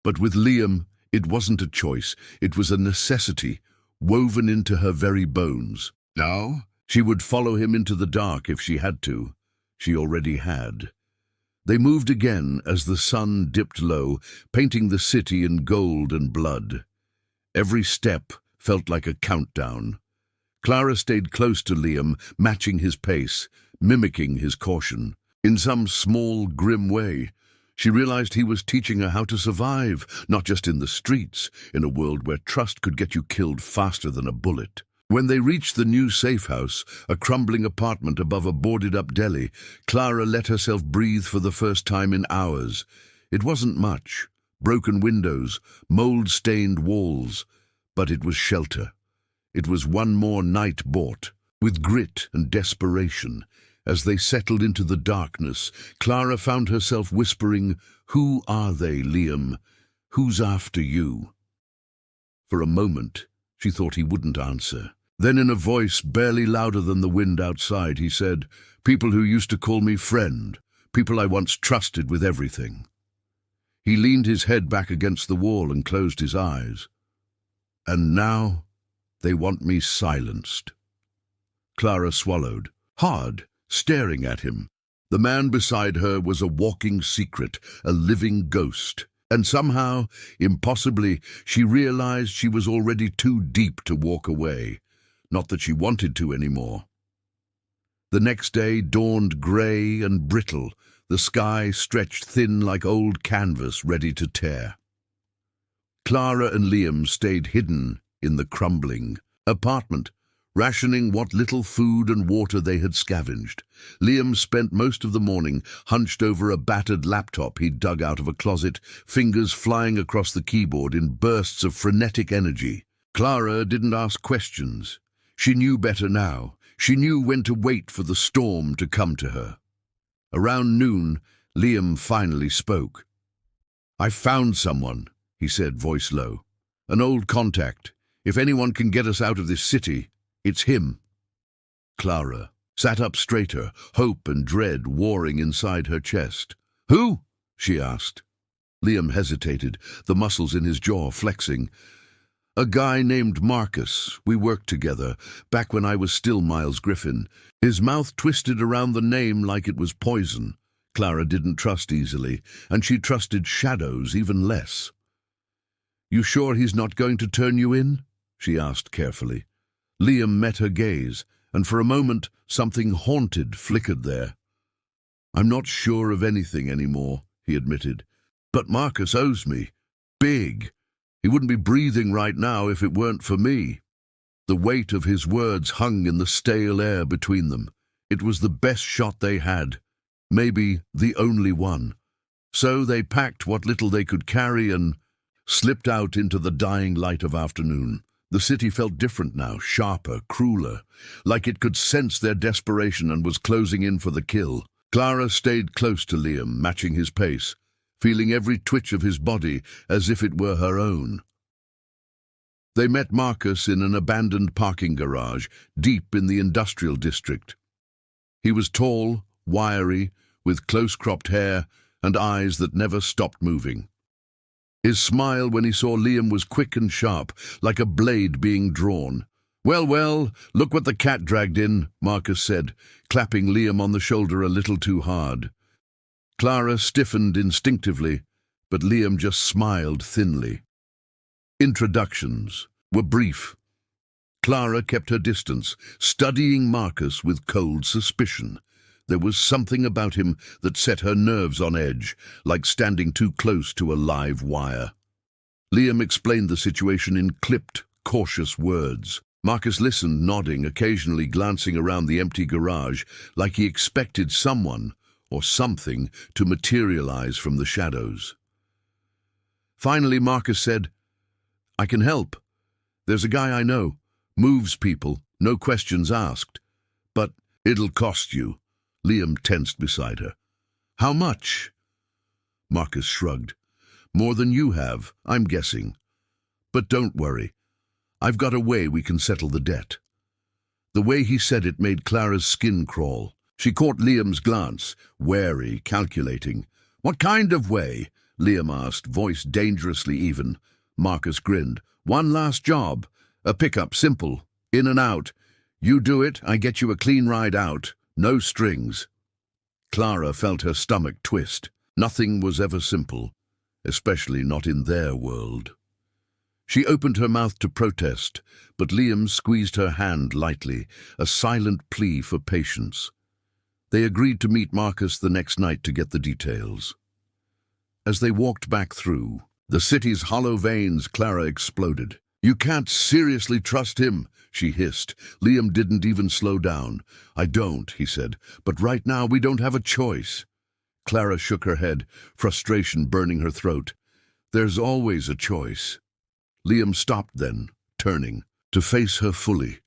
S1: But with Liam, it wasn't a choice. It was a necessity, woven into her very bones. Now, she would follow him into the dark if she had to. She already had. They moved again as the sun dipped low, painting the city in gold and blood. Every step felt like a countdown. Clara stayed close to Liam, matching his pace, mimicking his caution. In some small, grim way, she realized he was teaching her how to survive, not just in the streets, in a world where trust could get you killed faster than a bullet. When they reached the new safe house, a crumbling apartment above a boarded-up deli, Clara let herself breathe for the first time in hours. It wasn't much. Broken windows, mold-stained walls. But it was shelter. It was one more night bought, with grit and desperation. As they settled into the darkness, Clara found herself whispering, "Who are they, Liam? Who's after you?" For a moment, she thought he wouldn't answer. Then in a voice barely louder than the wind outside, he said, "People who used to call me friend, people I once trusted with everything." He leaned his head back against the wall and closed his eyes. "And now they want me silenced." Clara swallowed, hard, staring at him. The man beside her was a walking secret, a living ghost. And somehow, impossibly, she realized she was already too deep to walk away. Not that she wanted to anymore. The next day dawned grey and brittle, the sky stretched thin like old canvas ready to tear. Clara and Liam stayed hidden in the crumbling apartment, rationing what little food and water they had scavenged. Liam spent most of the morning hunched over a battered laptop he'd dug out of a closet, fingers flying across the keyboard in bursts of frenetic energy. Clara didn't ask questions. She knew better now. She knew when to wait for the storm to come to her. Around noon, Liam finally spoke. "I found someone," he said, voice low. "An old contact. If anyone can get us out of this city, it's him." Clara sat up straighter, hope and dread warring inside her chest. "Who?" she asked. Liam hesitated, the muscles in his jaw flexing. "A guy named Marcus. We worked together, back when I was still Miles Griffin." His mouth twisted around the name like it was poison. Clara didn't trust easily, and she trusted shadows even less. "You sure he's not going to turn you in?" she asked carefully. Liam met her gaze, and for a moment something haunted flickered there. "I'm not sure of anything anymore," he admitted. "But Marcus owes me. Big. He wouldn't be breathing right now if it weren't for me." The weight of his words hung in the stale air between them. It was the best shot they had, maybe the only one. So they packed what little they could carry and slipped out into the dying light of afternoon. The city felt different now, sharper, crueler, like it could sense their desperation and was closing in for the kill. Clara stayed close to Liam, matching his pace, feeling every twitch of his body as if it were her own. They met Marcus in an abandoned parking garage, deep in the industrial district. He was tall, wiry, with close-cropped hair and eyes that never stopped moving. His smile when he saw Liam was quick and sharp, like a blade being drawn. Well, look what the cat dragged in," Marcus said, clapping Liam on the shoulder a little too hard. Clara stiffened instinctively, but Liam just smiled thinly. Introductions were brief. Clara kept her distance, studying Marcus with cold suspicion. There was something about him that set her nerves on edge, like standing too close to a live wire. Liam explained the situation in clipped, cautious words. Marcus listened, nodding, occasionally glancing around the empty garage, like he expected someone or something to materialize from the shadows. Finally, Marcus said, "I can help. There's a guy I know. Moves people, no questions asked. But it'll cost you." Liam tensed beside her. "How much?" Marcus shrugged. "More than you have, I'm guessing. But don't worry. I've got a way we can settle the debt." The way he said it made Clara's skin crawl. She caught Liam's glance, wary, calculating. "What kind of way?" Liam asked, voice dangerously even. Marcus grinned. "One last job. A pickup, simple. In and out. You do it, I get you a clean ride out. No strings." Clara felt her stomach twist. Nothing was ever simple, especially not in their world. She opened her mouth to protest, but Liam squeezed her hand lightly, a silent plea for patience. They agreed to meet Marcus the next night to get the details. As they walked back through the city's hollow veins, Clara exploded. "You can't seriously trust him," she hissed. Liam didn't even slow down. "I don't," he said, "but right now we don't have a choice." Clara shook her head, frustration burning her throat. "There's always a choice." Liam stopped then, turning, to face her fully.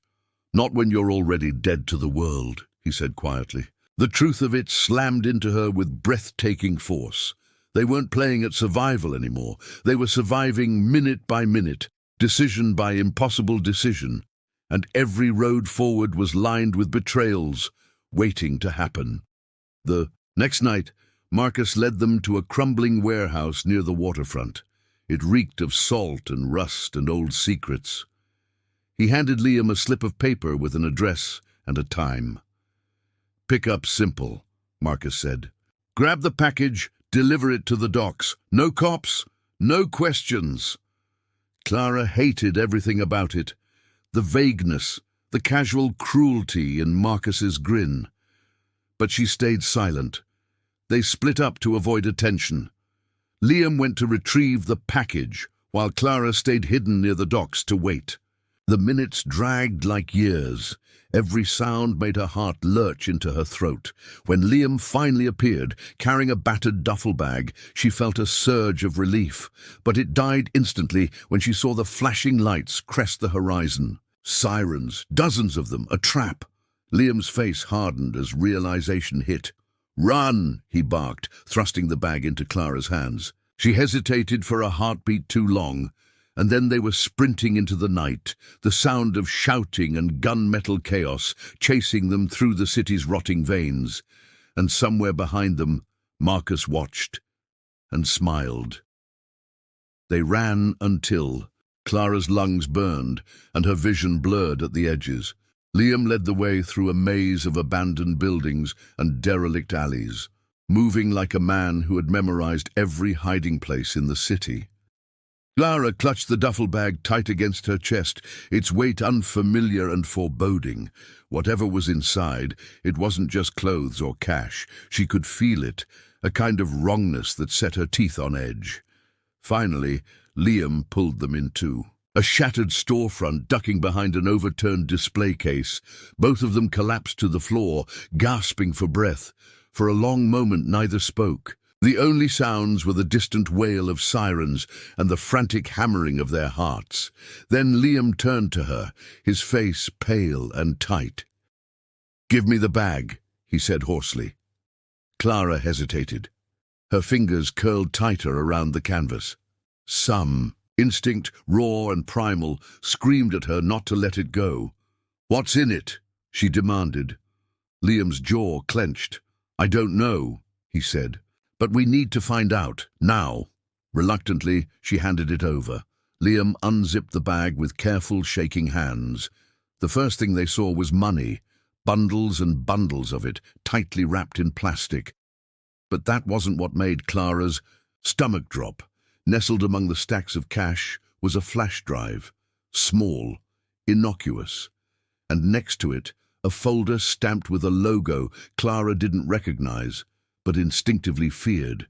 S1: "Not when you're already dead to the world," he said quietly. The truth of it slammed into her with breathtaking force. They weren't playing at survival anymore. They were surviving minute by minute, decision by impossible decision, and every road forward was lined with betrayals, waiting to happen. The next night, Marcus led them to a crumbling warehouse near the waterfront. It reeked of salt and rust and old secrets. He handed Liam a slip of paper with an address and a time. "Pick up simple," Marcus said. "Grab the package, deliver it to the docks. No cops, no questions." Clara hated everything about it. The vagueness, the casual cruelty in Marcus's grin. but she stayed silent. They split up to avoid attention. Liam went to retrieve the package, while Clara stayed hidden near the docks to wait. The minutes dragged like years. Every sound made her heart lurch into her throat. When Liam finally appeared, carrying a battered duffel bag, she felt a surge of relief. But it died instantly when she saw the flashing lights crest the horizon. Sirens, dozens of them, a trap. Liam's face hardened as realization hit. "Run!" he barked, thrusting the bag into Clara's hands. She hesitated for a heartbeat too long, and then they were sprinting into the night, the sound of shouting and gunmetal chaos chasing them through the city's rotting veins. And somewhere behind them, Marcus watched and smiled. They ran until Clara's lungs burned and her vision blurred at the edges. Liam led the way through a maze of abandoned buildings and derelict alleys, moving like a man who had memorized every hiding place in the city. Clara clutched the duffel bag tight against her chest, its weight unfamiliar and foreboding. Whatever was inside, it wasn't just clothes or cash. She could feel it, a kind of wrongness that set her teeth on edge. Finally, Liam pulled them in two. A shattered storefront ducking behind an overturned display case. Both of them collapsed to the floor, gasping for breath. For a long moment, neither spoke. The only sounds were the distant wail of sirens and the frantic hammering of their hearts. Then Liam turned to her, his face pale and tight. "Give me the bag," he said hoarsely. Clara hesitated. Her fingers curled tighter around the canvas. Some instinct, raw and primal, screamed at her not to let it go. "What's in it?" she demanded. Liam's jaw clenched. "I don't know," he said. "But we need to find out, now." Reluctantly, she handed it over. Liam unzipped the bag with careful, shaking hands. The first thing they saw was money, bundles and bundles of it, tightly wrapped in plastic. But that wasn't what made Clara's stomach drop. Nestled among the stacks of cash was a flash drive, small, innocuous, and next to it, a folder stamped with a logo Clara didn't recognize, but instinctively feared.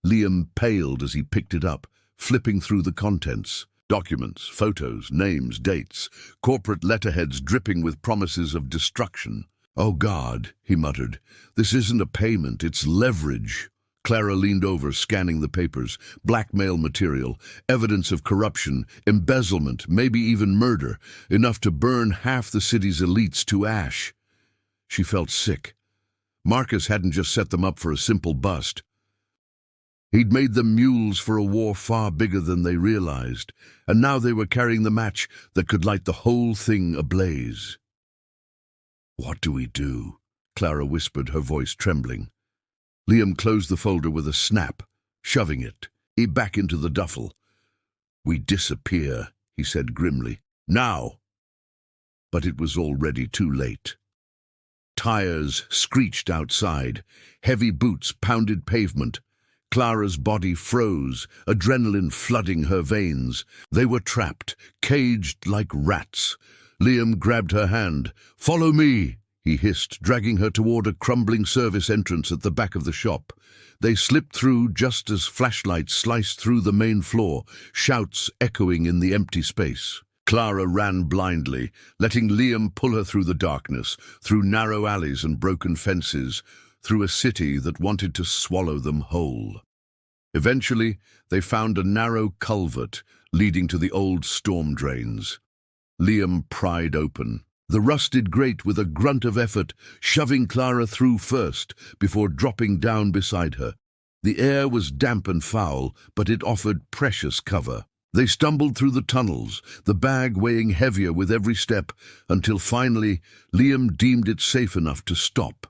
S1: Liam paled as he picked it up, flipping through the contents. Documents, photos, names, dates, corporate letterheads dripping with promises of destruction. "Oh God," he muttered, "this isn't a payment, it's leverage." Clara leaned over, scanning the papers. Blackmail material, evidence of corruption, embezzlement, maybe even murder, enough to burn half the city's elites to ash. She felt sick. Marcus hadn't just set them up for a simple bust. He'd made them mules for a war far bigger than they realized, and now they were carrying the match that could light the whole thing ablaze. "What do we do?" Clara whispered, her voice trembling. Liam closed the folder with a snap, shoving it back into the duffel. "We disappear," he said grimly. "Now!" But it was already too late. Tires screeched outside. Heavy boots pounded pavement. Clara's body froze, adrenaline flooding her veins. They were trapped, caged like rats. Liam grabbed her hand. "Follow me," he hissed, dragging her toward a crumbling service entrance at the back of the shop. They slipped through just as flashlights sliced through the main floor, shouts echoing in the empty space. Clara ran blindly, letting Liam pull her through the darkness, through narrow alleys and broken fences, through a city that wanted to swallow them whole. Eventually, they found a narrow culvert leading to the old storm drains. Liam pried open the rusted grate with a grunt of effort, shoving Clara through first before dropping down beside her. The air was damp and foul, but it offered precious cover. They stumbled through the tunnels, the bag weighing heavier with every step, until finally Liam deemed it safe enough to stop.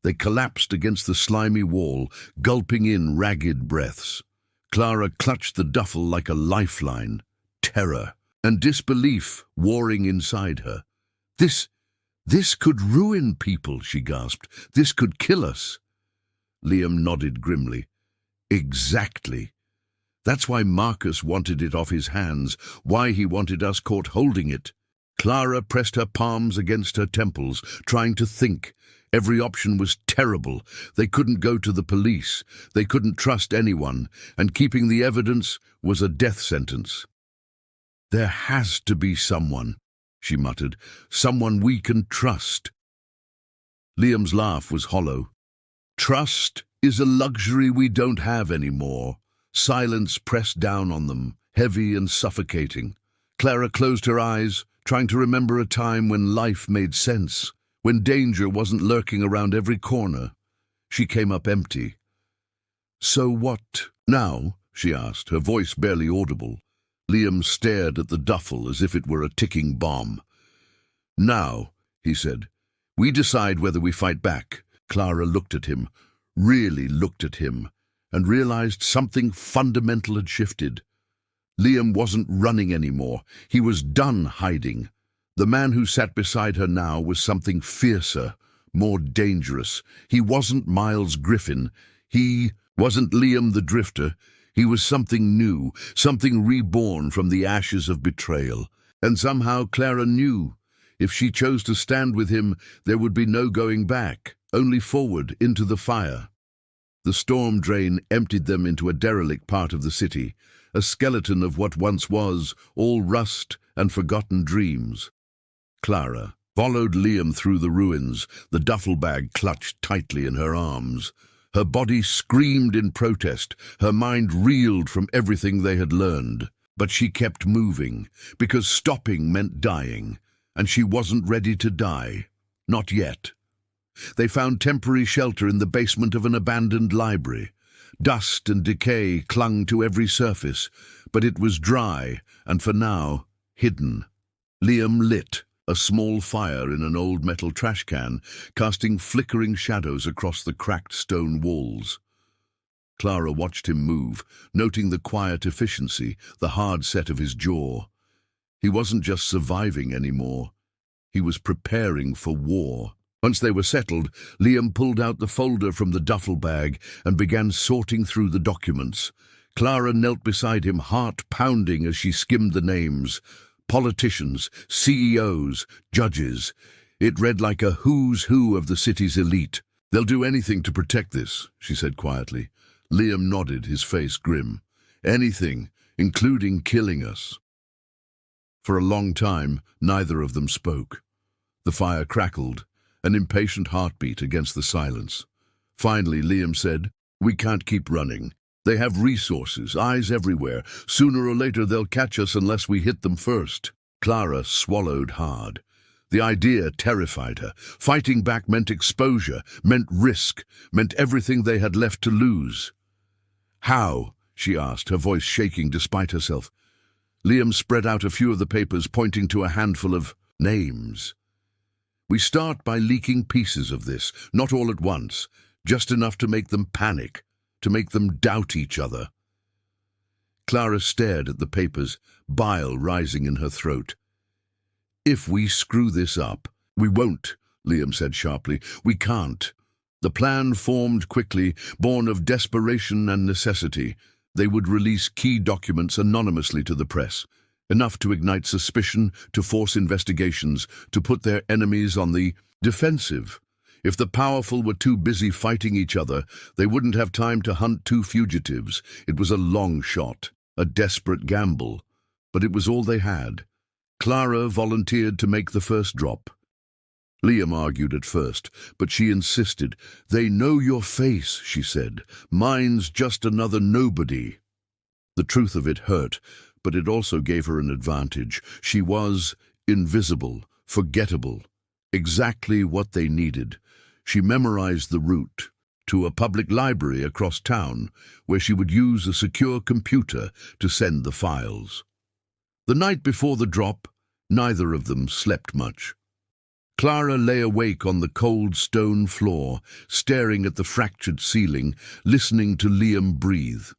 S1: They collapsed against the slimy wall, gulping in ragged breaths. Clara clutched the duffel like a lifeline. Terror and disbelief warring inside her. This could ruin people," she gasped. "This could kill us." Liam nodded grimly. "Exactly. That's why Marcus wanted it off his hands, why he wanted us caught holding it." Clara pressed her palms against her temples, trying to think. Every option was terrible. They couldn't go to the police. They couldn't trust anyone, and keeping the evidence was a death sentence. "There has to be someone," she muttered. "Someone we can trust." Liam's laugh was hollow. "Trust is a luxury we don't have anymore." Silence pressed down on them, heavy and suffocating. Clara closed her eyes, trying to remember a time when life made sense, when danger wasn't lurking around every corner. She came up empty. "So what now?" she asked, her voice barely audible. Liam stared at the duffel as if it were a ticking bomb. "Now," he said, "we decide whether we fight back." Clara looked at him, really looked at him, and realized something fundamental had shifted. Liam wasn't running anymore. He was done hiding. The man who sat beside her now was something fiercer, more dangerous. He wasn't Miles Griffin. He wasn't Liam the Drifter. He was something new, something reborn from the ashes of betrayal. And somehow Clara knew. If she chose to stand with him, there would be no going back, only forward into the fire. The storm drain emptied them into a derelict part of the city, a skeleton of what once was, all rust and forgotten dreams. Clara followed Liam through the ruins, the duffel bag clutched tightly in her arms. Her body screamed in protest, her mind reeled from everything they had learned. But she kept moving, because stopping meant dying, and she wasn't ready to die. Not yet. They found temporary shelter in the basement of an abandoned library. Dust and decay clung to every surface, but it was dry and, for now, hidden. Liam lit a small fire in an old metal trash can, casting flickering shadows across the cracked stone walls. Clara watched him move, noting the quiet efficiency, the hard set of his jaw. He wasn't just surviving anymore. He was preparing for war. Once they were settled, Liam pulled out the folder from the duffel bag and began sorting through the documents. Clara knelt beside him, heart pounding as she skimmed the names. Politicians, CEOs, judges. It read like a who's who of the city's elite. "They'll do anything to protect this," she said quietly. Liam nodded, his face grim. "Anything, including killing us." For a long time, neither of them spoke. The fire crackled, an impatient heartbeat against the silence. Finally, Liam said, "We can't keep running. They have resources, eyes everywhere. Sooner or later they'll catch us unless we hit them first." Clara swallowed hard. The idea terrified her. Fighting back meant exposure, meant risk, meant everything they had left to lose. "How?" she asked, her voice shaking despite herself. Liam spread out a few of the papers, pointing to a handful of names. "We start by leaking pieces of this, not all at once, just enough to make them panic, to make them doubt each other." Clara stared at the papers, bile rising in her throat. "If we screw this up—" "We won't," Liam said sharply. "We can't." The plan formed quickly, born of desperation and necessity. They would release key documents anonymously to the press, enough to ignite suspicion, to force investigations, to put their enemies on the defensive. If the powerful were too busy fighting each other, they wouldn't have time to hunt two fugitives. It was a long shot, a desperate gamble, but it was all they had. Clara volunteered to make the first drop. Liam argued at first, but she insisted. "They know your face," she said. "Mine's just another nobody." The truth of it hurt, but it also gave her an advantage. She was invisible, forgettable, exactly what they needed. She memorized the route to a public library across town, where she would use a secure computer to send the files. The night before the drop, neither of them slept much. Clara lay awake on the cold stone floor, staring at the fractured ceiling, listening to Liam breathe.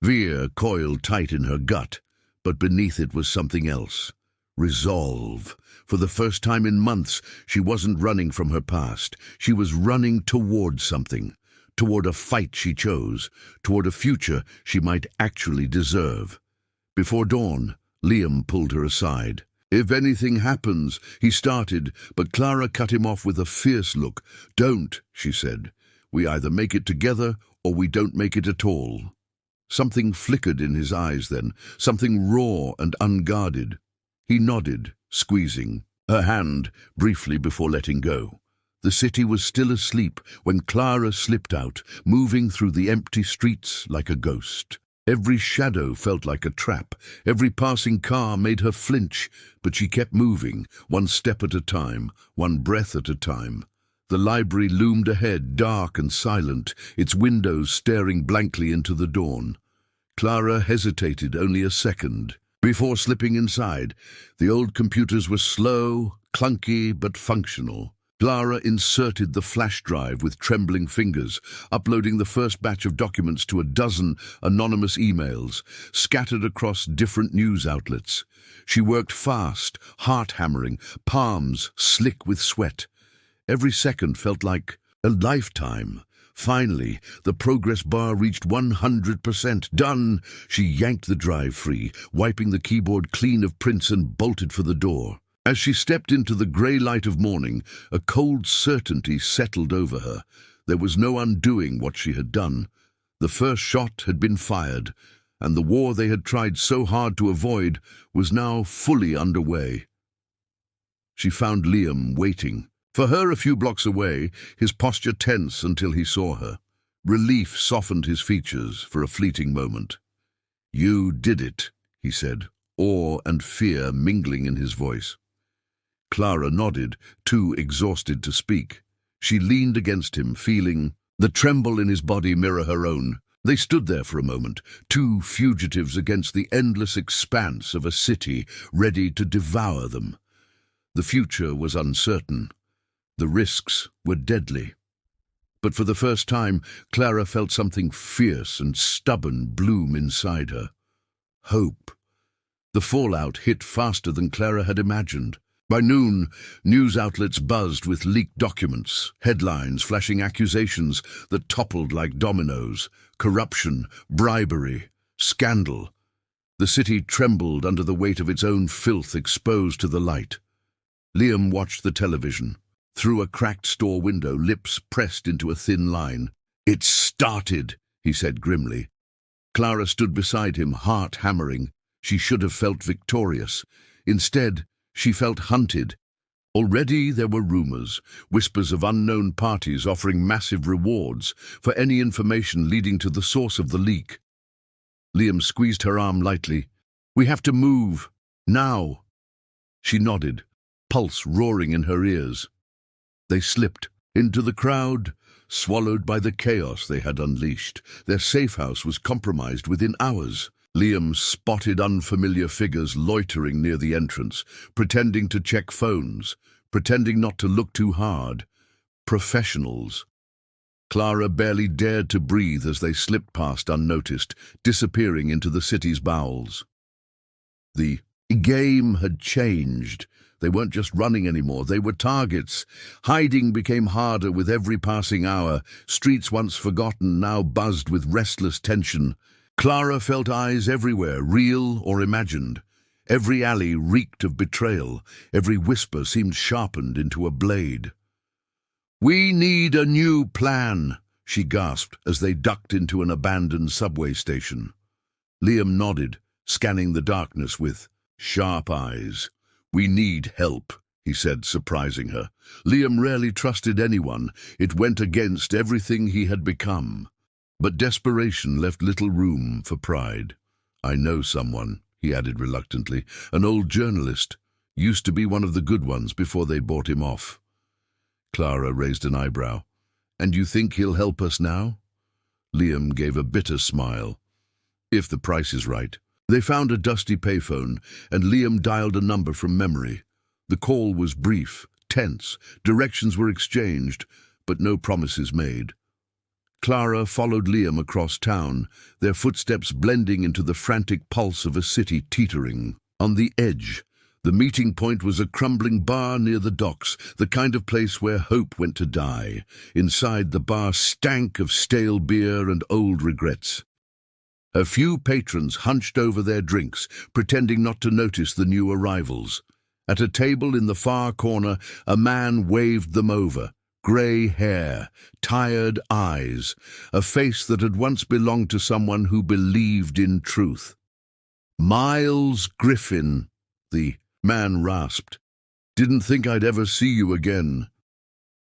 S1: Fear coiled tight in her gut, but beneath it was something else. Resolve. For the first time in months, she wasn't running from her past. She was running toward something, toward a fight she chose, toward a future she might actually deserve. Before dawn, Liam pulled her aside. "If anything happens," he started, but Clara cut him off with a fierce look. "Don't," she said. "We either make it together or we don't make it at all." Something flickered in his eyes then, something raw and unguarded. He nodded, squeezing her hand briefly before letting go. The city was still asleep when Clara slipped out, moving through the empty streets like a ghost. Every shadow felt like a trap. Every passing car made her flinch, but she kept moving, one step at a time, one breath at a time. The library loomed ahead, dark and silent, its windows staring blankly into the dawn. Clara hesitated only a second before slipping inside. The old computers were slow, clunky, but functional. Clara inserted the flash drive with trembling fingers, uploading the first batch of documents to a dozen anonymous emails, scattered across different news outlets. She worked fast, heart-hammering, palms slick with sweat. Every second felt like a lifetime. Finally, the progress bar reached 100%. Done! She yanked the drive free, wiping the keyboard clean of prints, and bolted for the door. As she stepped into the grey light of morning, a cold certainty settled over her. There was no undoing what she had done. The first shot had been fired, and the war they had tried so hard to avoid was now fully underway. She found Liam waiting for her a few blocks away, his posture tense until he saw her. Relief softened his features for a fleeting moment. "You did it," he said, awe and fear mingling in his voice. Clara nodded, too exhausted to speak. She leaned against him, feeling the tremble in his body mirror her own. They stood there for a moment, two fugitives against the endless expanse of a city ready to devour them. The future was uncertain. The risks were deadly. But for the first time, Clara felt something fierce and stubborn bloom inside her. Hope. The fallout hit faster than Clara had imagined. By noon, news outlets buzzed with leaked documents, headlines flashing accusations that toppled like dominoes: corruption, bribery, scandal. The city trembled under the weight of its own filth exposed to the light. Liam watched the television. Through a cracked store window, lips pressed into a thin line. "It started," he said grimly. Clara stood beside him, heart hammering. She should have felt victorious. Instead, she felt hunted. Already there were rumors, whispers of unknown parties offering massive rewards for any information leading to the source of the leak. Liam squeezed her arm lightly. "We have to move. Now." She nodded, pulse roaring in her ears. They slipped into the crowd, swallowed by the chaos they had unleashed. Their safe house was compromised within hours. Liam spotted unfamiliar figures loitering near the entrance, pretending to check phones, pretending not to look too hard. Professionals. Clara barely dared to breathe as they slipped past unnoticed, disappearing into the city's bowels. The game had changed. They weren't just running anymore, they were targets. Hiding became harder with every passing hour. Streets once forgotten now buzzed with restless tension. Clara felt eyes everywhere, real or imagined. Every alley reeked of betrayal. Every whisper seemed sharpened into a blade. "We need a new plan," she gasped as they ducked into an abandoned subway station. Liam nodded, scanning the darkness with sharp eyes. "We need help," he said, surprising her. Liam rarely trusted anyone. It went against everything he had become. But desperation left little room for pride. "I know someone," he added reluctantly, "an old journalist. Used to be one of the good ones before they bought him off." Clara raised an eyebrow. "And you think he'll help us now?" Liam gave a bitter smile. "If the price is right." They found a dusty payphone, and Liam dialed a number from memory. The call was brief, tense. Directions were exchanged, but no promises made. Clara followed Liam across town, their footsteps blending into the frantic pulse of a city teetering on the edge. The meeting point was a crumbling bar near the docks, the kind of place where hope went to die. Inside, the bar stank of stale beer and old regrets. A few patrons hunched over their drinks, pretending not to notice the new arrivals. At a table in the far corner, a man waved them over. Grey hair, tired eyes, a face that had once belonged to someone who believed in truth. "Miles Griffin," the man rasped. "Didn't think I'd ever see you again."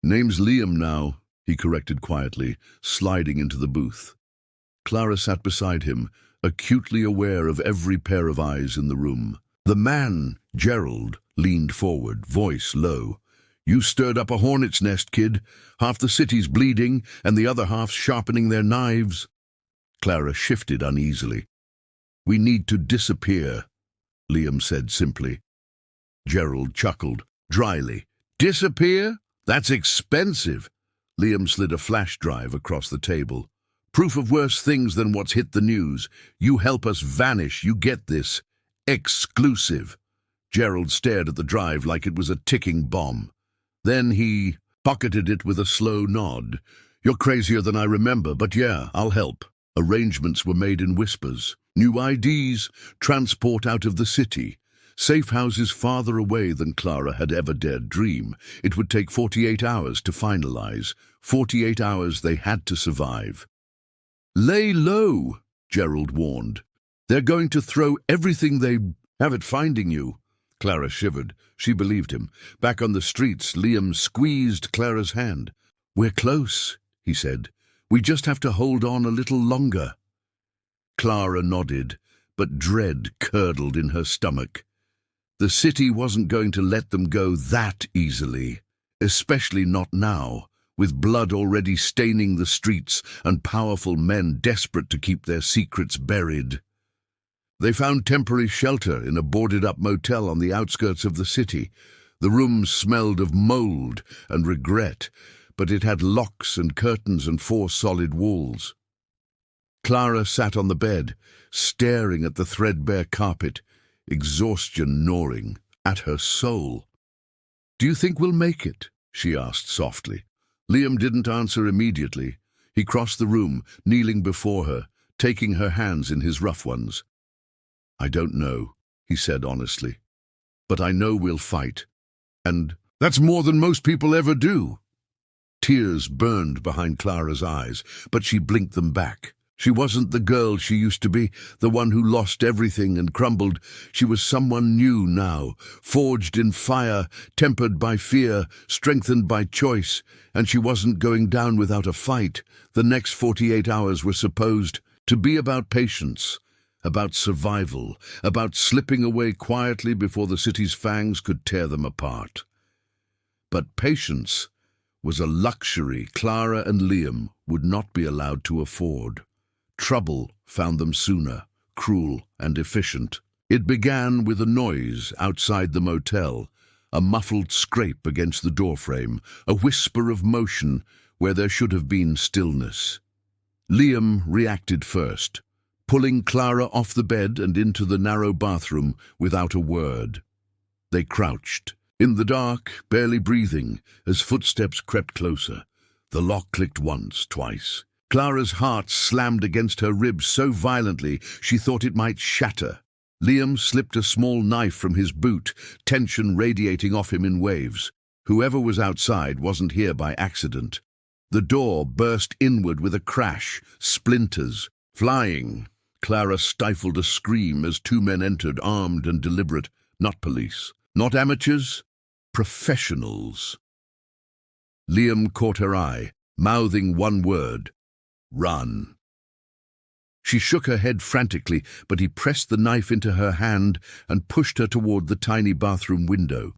S1: "Name's Liam now," he corrected quietly, sliding into the booth. Clara sat beside him, acutely aware of every pair of eyes in the room. The man, Gerald, leaned forward, voice low. "You stirred up a hornet's nest, kid. Half the city's bleeding, and the other half's sharpening their knives." Clara shifted uneasily. "We need to disappear," Liam said simply. Gerald chuckled, dryly. "Disappear? That's expensive." Liam slid a flash drive across the table. "Proof of worse things than what's hit the news. You help us vanish, you get this. Exclusive." Gerald stared at the drive like it was a ticking bomb. Then he pocketed it with a slow nod. "You're crazier than I remember, but yeah, I'll help." Arrangements were made in whispers. New IDs, transport out of the city. Safe houses farther away than Clara had ever dared dream. It would take 48 hours to finalize. 48 hours they had to survive. "Lay low," Gerald warned. "They're going to throw everything they have at finding you." Clara shivered. She believed him. Back on the streets, Liam squeezed Clara's hand. "We're close," he said. "We just have to hold on a little longer." Clara nodded, but dread curdled in her stomach. The city wasn't going to let them go that easily, especially not now, with blood already staining the streets and powerful men desperate to keep their secrets buried. They found temporary shelter in a boarded-up motel on the outskirts of the city. The rooms smelled of mold and regret, but it had locks and curtains and 4 solid walls. Clara sat on the bed, staring at the threadbare carpet, exhaustion gnawing at her soul. "Do you think we'll make it?" she asked softly. Liam didn't answer immediately. He crossed the room, kneeling before her, taking her hands in his rough ones. "I don't know," he said honestly. "But I know we'll fight. And that's more than most people ever do." Tears burned behind Clara's eyes, but she blinked them back. She wasn't the girl she used to be, the one who lost everything and crumbled. She was someone new now, forged in fire, tempered by fear, strengthened by choice, and she wasn't going down without a fight. The next 48 hours were supposed to be about patience, about survival, about slipping away quietly before the city's fangs could tear them apart. But patience was a luxury Clara and Liam would not be allowed to afford. Trouble found them sooner, cruel and efficient. It began with a noise outside the motel, a muffled scrape against the doorframe, a whisper of motion where there should have been stillness. Liam reacted first, pulling Clara off the bed and into the narrow bathroom without a word. They crouched, in the dark, barely breathing, as footsteps crept closer. The lock clicked once, twice. Clara's heart slammed against her ribs so violently she thought it might shatter. Liam slipped a small knife from his boot, tension radiating off him in waves. Whoever was outside wasn't here by accident. The door burst inward with a crash, splinters flying. Clara stifled a scream as 2 men entered, armed and deliberate. Not police, not amateurs, professionals. Liam caught her eye, mouthing one word: "Run." She shook her head frantically, but he pressed the knife into her hand and pushed her toward the tiny bathroom window.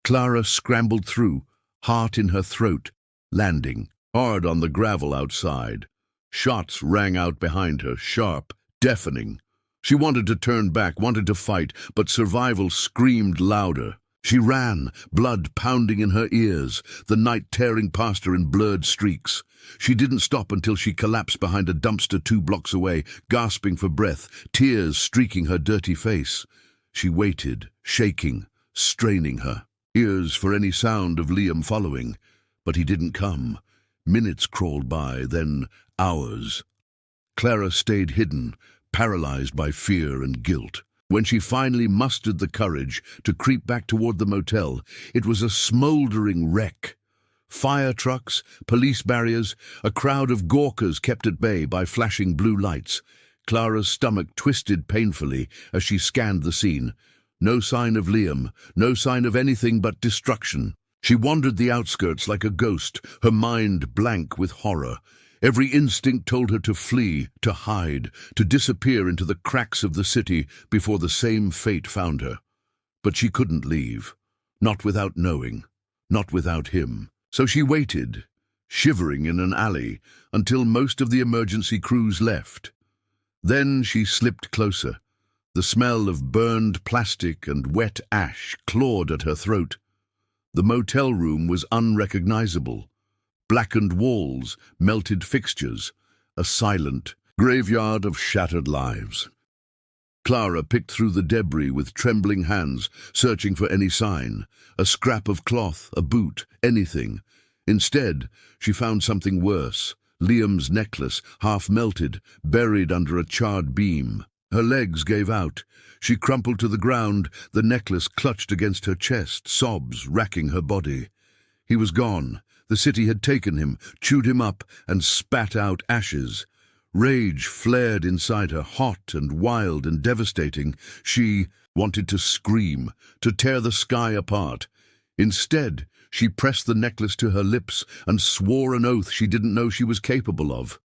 S1: Clara scrambled through, heart in her throat, landing hard on the gravel outside. Shots rang out behind her, sharp, deafening. She wanted to turn back, wanted to fight, but survival screamed louder. She ran, blood pounding in her ears, the night tearing past her in blurred streaks. She didn't stop until she collapsed behind a dumpster 2 blocks away, gasping for breath, tears streaking her dirty face. She waited, shaking, straining her ears for any sound of Liam following, but he didn't come. Minutes crawled by, then hours. Clara stayed hidden, paralyzed by fear and guilt. When she finally mustered the courage to creep back toward the motel, it was a smoldering wreck. Fire trucks, police barriers, a crowd of gawkers kept at bay by flashing blue lights. Clara's stomach twisted painfully as she scanned the scene. No sign of Liam, no sign of anything but destruction. She wandered the outskirts like a ghost, her mind blank with horror. Every instinct told her to flee, to hide, to disappear into the cracks of the city before the same fate found her. But she couldn't leave, not without knowing, not without him. So she waited, shivering in an alley, until most of the emergency crews left. Then she slipped closer. The smell of burned plastic and wet ash clawed at her throat. The motel room was unrecognizable. Blackened walls, melted fixtures, a silent graveyard of shattered lives. Clara picked through the debris with trembling hands, searching for any sign, a scrap of cloth, a boot, anything. Instead, she found something worse, Liam's necklace, half melted, buried under a charred beam. Her legs gave out. She crumpled to the ground, the necklace clutched against her chest, sobs racking her body. He was gone. The city had taken him, chewed him up, and spat out ashes. Rage flared inside her, hot and wild and devastating. She wanted to scream, to tear the sky apart. Instead, she pressed the necklace to her lips and swore an oath she didn't know she was capable of.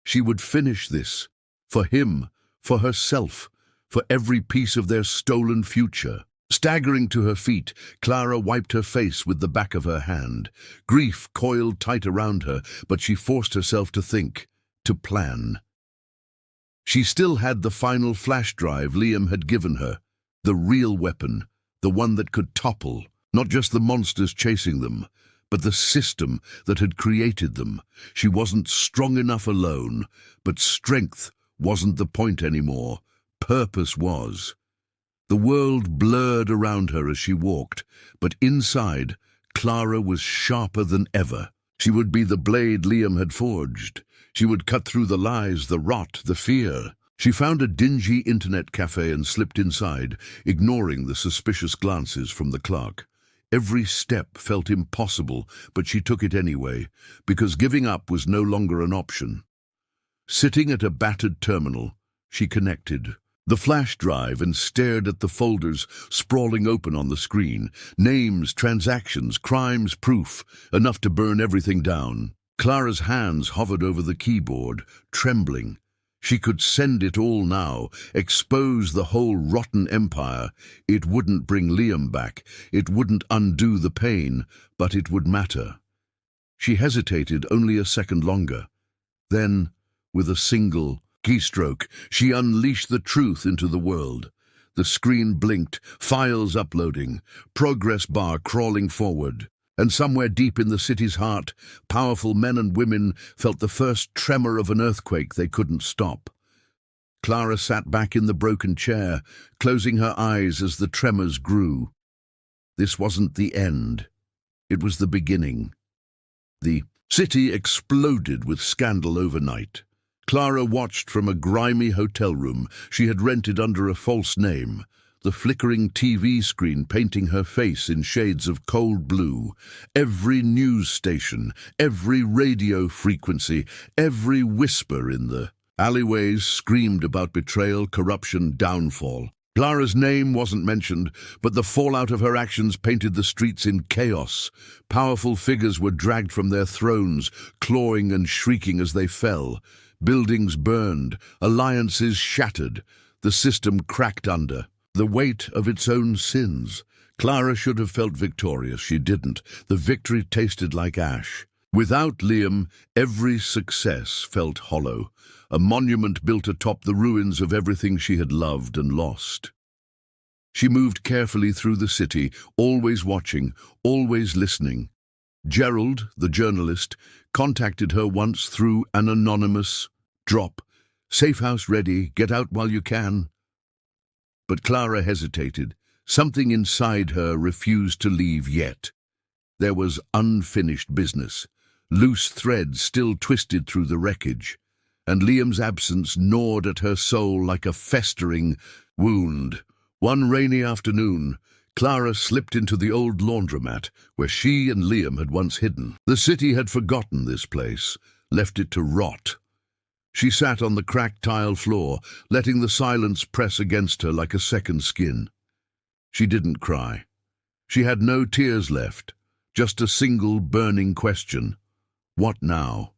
S1: She would finish this. For him, for herself, for every piece of their stolen future. Staggering to her feet, Clara wiped her face with the back of her hand. Grief coiled tight around her, but she forced herself to think, to plan. She still had the final flash drive Liam had given her, the real weapon, the one that could topple, not just the monsters chasing them, but the system that had created them. She wasn't strong enough alone, but strength wasn't the point anymore. Purpose was. The world blurred around her as she walked, but inside, Clara was sharper than ever. She would be the blade Liam had forged. She would cut through the lies, the rot, the fear. She found a dingy internet cafe and slipped inside, ignoring the suspicious glances from the clerk. Every step felt impossible, but she took it anyway, because giving up was no longer an option. Sitting at a battered terminal, she connected the flash drive and stared at the folders sprawling open on the screen. Names, transactions, crimes, proof, enough to burn everything down. Clara's hands hovered over the keyboard, trembling. She could send it all now, expose the whole rotten empire. It wouldn't bring Liam back, it wouldn't undo the pain, but it would matter. She hesitated only a second longer. Then, with a single keystroke, she unleashed the truth into the world. The screen blinked, files uploading, progress bar crawling forward. And somewhere deep in the city's heart, powerful men and women felt the first tremor of an earthquake they couldn't stop. Clara sat back in the broken chair, closing her eyes as the tremors grew. This wasn't the end. It was the beginning. The city exploded with scandal overnight. Clara watched from a grimy hotel room she had rented under a false name, the flickering TV screen painting her face in shades of cold blue. Every news station, every radio frequency, every whisper in the alleyways screamed about betrayal, corruption, downfall. Clara's name wasn't mentioned, but the fallout of her actions painted the streets in chaos. Powerful figures were dragged from their thrones, clawing and shrieking as they fell. Buildings burned, alliances shattered, the system cracked under the weight of its own sins. Clara should have felt victorious. She didn't. The victory tasted like ash. Without Liam, every success felt hollow, a monument built atop the ruins of everything she had loved and lost. She moved carefully through the city, always watching, always listening. Gerald, the journalist, contacted her once through an anonymous drop. "Safe house ready, get out while you can." But Clara hesitated. Something inside her refused to leave yet. There was unfinished business, loose threads still twisted through the wreckage, and Liam's absence gnawed at her soul like a festering, Wound. One rainy afternoon, Clara slipped into the old laundromat where she and Liam had once hidden. The city had forgotten this place, left it to rot. She sat on the cracked tile floor, letting the silence press against her like a second skin. She didn't cry. She had no tears left, just a single burning question. What now?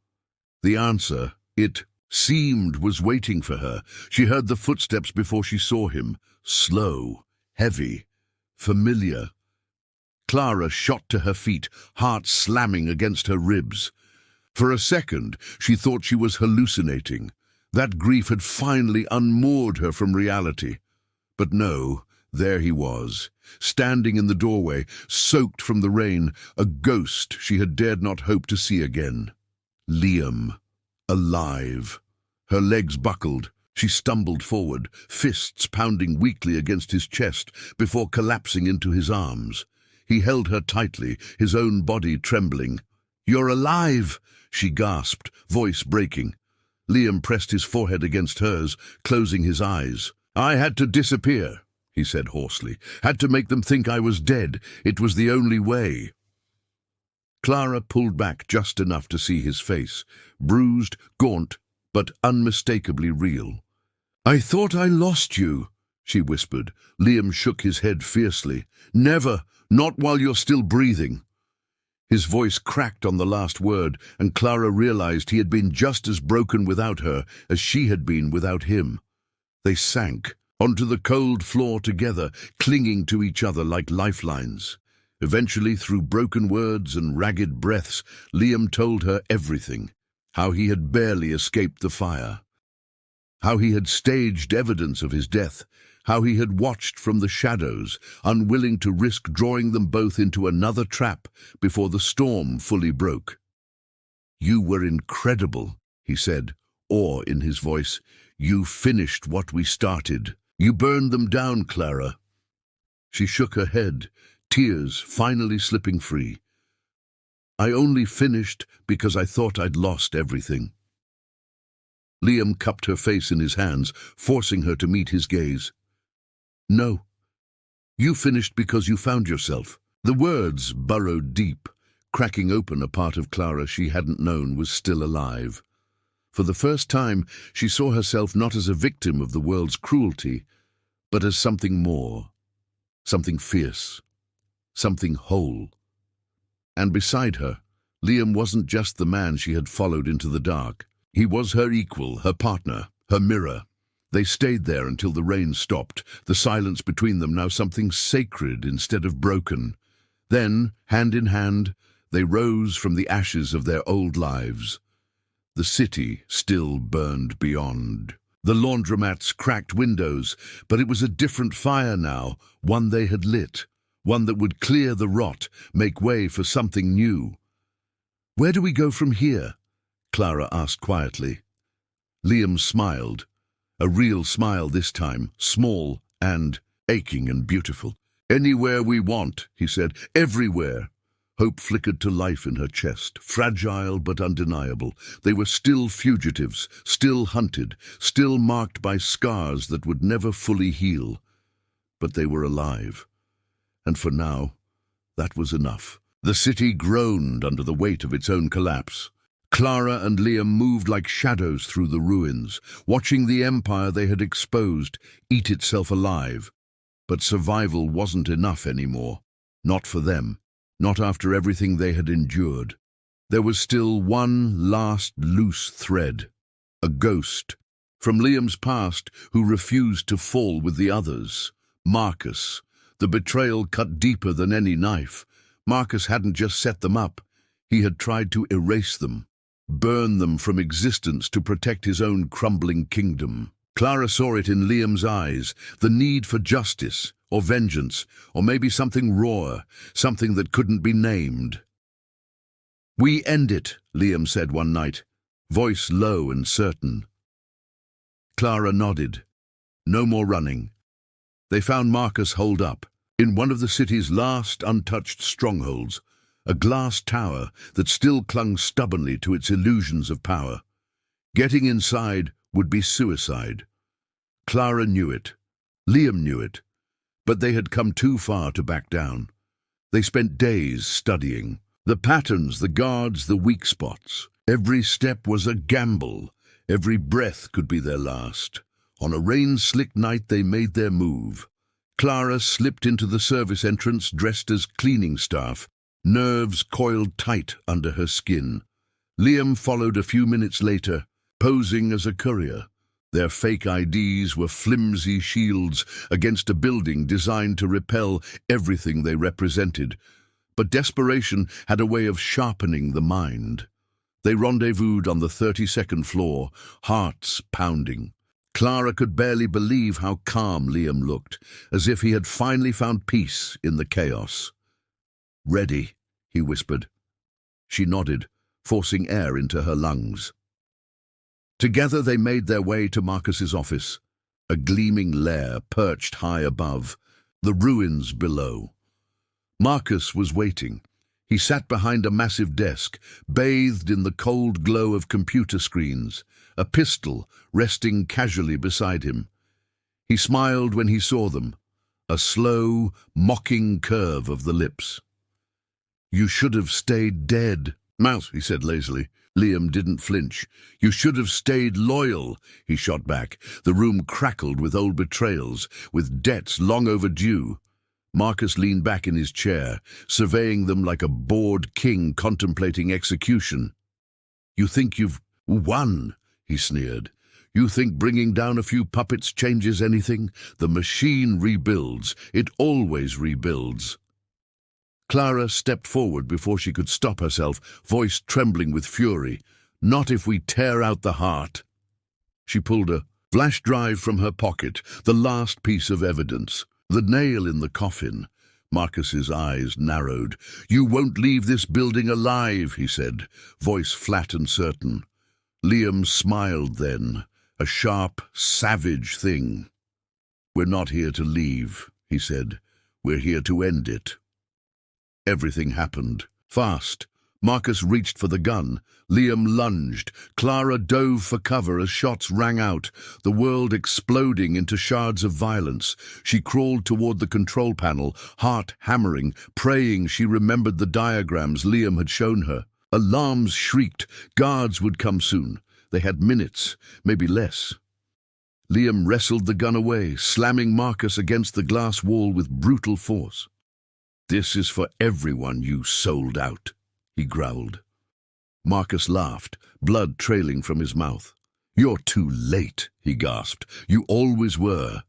S1: The answer, it seemed, was waiting for her. She heard the footsteps before she saw him, slow, heavy, familiar. Clara shot to her feet, heart slamming against her ribs. For a second, she thought she was hallucinating. That grief had finally unmoored her from reality. But no, there he was, standing in the doorway, soaked from the rain, a ghost she had dared not hope to see again. Liam, alive. Her legs buckled. She stumbled forward, fists pounding weakly against his chest, before collapsing into his arms. He held her tightly, his own body trembling. "You're alive!" she gasped, voice breaking. Liam pressed his forehead against hers, closing his eyes. "I had to disappear," he said hoarsely. "Had to make them think I was dead. It was the only way." Clara pulled back just enough to see his face, bruised, gaunt, but unmistakably real. "I thought I lost you," she whispered. Liam shook his head fiercely. "Never, not while you're still breathing." His voice cracked on the last word, and Clara realized he had been just as broken without her as she had been without him. They sank onto the cold floor together, clinging to each other like lifelines. Eventually, through broken words and ragged breaths, Liam told her everything. How he had barely escaped the fire. How he had staged evidence of his death. How he had watched from the shadows, unwilling to risk drawing them both into another trap before the storm fully broke. "You were incredible," he said, awe in his voice. "You finished what we started. You burned them down, Clara." She shook her head, tears finally slipping free. "I only finished because I thought I'd lost everything." Liam cupped her face in his hands, forcing her to meet his gaze. "No. You finished because you found yourself." The words burrowed deep, cracking open a part of Clara she hadn't known was still alive. For the first time, she saw herself not as a victim of the world's cruelty, but as something more, something fierce, something whole. And beside her, Liam wasn't just the man she had followed into the dark. He was her equal, her partner, her mirror. They stayed there until the rain stopped, the silence between them now something sacred instead of broken. Then, hand in hand, they rose from the ashes of their old lives. The city still burned beyond. The laundromat's cracked windows, but it was a different fire now, one they had lit, one that would clear the rot, make way for something new. "Where do we go from here?" Clara asked quietly. Liam smiled. A real smile this time, small and aching and beautiful. "Anywhere we want," he said. "Everywhere." Hope flickered to life in her chest, fragile but undeniable. They were still fugitives, still hunted, still marked by scars that would never fully heal. But they were alive. And for now, that was enough. The city groaned under the weight of its own collapse. Clara and Liam moved like shadows through the ruins, watching the empire they had exposed eat itself alive. But survival wasn't enough anymore. Not for them. Not after everything they had endured. There was still one last loose thread. A ghost. From Liam's past who refused to fall with the others. Marcus. The betrayal cut deeper than any knife. Marcus hadn't just set them up. He had tried to erase them. Burn them from existence to protect his own crumbling kingdom. Clara saw it in Liam's eyes, the need for justice, or vengeance, or maybe something rawer, something that couldn't be named. "We end it," Liam said one night, voice low and certain. Clara nodded. No more running. They found Marcus holed up, in one of the city's last untouched strongholds, a glass tower that still clung stubbornly to its illusions of power. Getting inside would be suicide. Clara knew it. Liam knew it, but they had come too far to back down. They spent days studying the patterns, the guards, the weak spots. Every step was a gamble. Every breath could be their last. On a rain-slick night they made their move. Clara slipped into the service entrance dressed as cleaning staff, nerves coiled tight under her skin. Liam followed a few minutes later, posing as a courier. Their fake IDs were flimsy shields against a building designed to repel everything they represented. But desperation had a way of sharpening the mind. They rendezvoused on the 32nd floor, hearts pounding. Clara could barely believe how calm Liam looked, as if he had finally found peace in the chaos. "Ready," he whispered. She nodded, forcing air into her lungs. Together they made their way to Marcus's office, a gleaming lair perched high above, the ruins below. Marcus was waiting. He sat behind a massive desk, bathed in the cold glow of computer screens, a pistol resting casually beside him. He smiled when he saw them, a slow, mocking curve of the lips. "You should have stayed dead." "Mouse," he said lazily. Liam didn't flinch. "You should have stayed loyal," he shot back. The room crackled with old betrayals, with debts long overdue. Marcus leaned back in his chair, surveying them like a bored king contemplating execution. "You think you've won?" he sneered. "You think bringing down a few puppets changes anything? The machine rebuilds. It always rebuilds." Clara stepped forward before she could stop herself, voice trembling with fury. "Not if we tear out the heart." She pulled a flash drive from her pocket, the last piece of evidence. The nail in the coffin. Marcus's eyes narrowed. "You won't leave this building alive," he said, voice flat and certain. Liam smiled then, a sharp, savage thing. "We're not here to leave," he said. "We're here to end it." Everything happened. Fast. Marcus reached for the gun. Liam lunged. Clara dove for cover as shots rang out, the world exploding into shards of violence. She crawled toward the control panel, heart hammering, praying she remembered the diagrams Liam had shown her. Alarms shrieked. Guards would come soon. They had minutes, maybe less. Liam wrestled the gun away, slamming Marcus against the glass wall with brutal force. "This is for everyone you sold out," he growled. Marcus laughed, blood trailing from his mouth. "You're too late," he gasped. "You always were."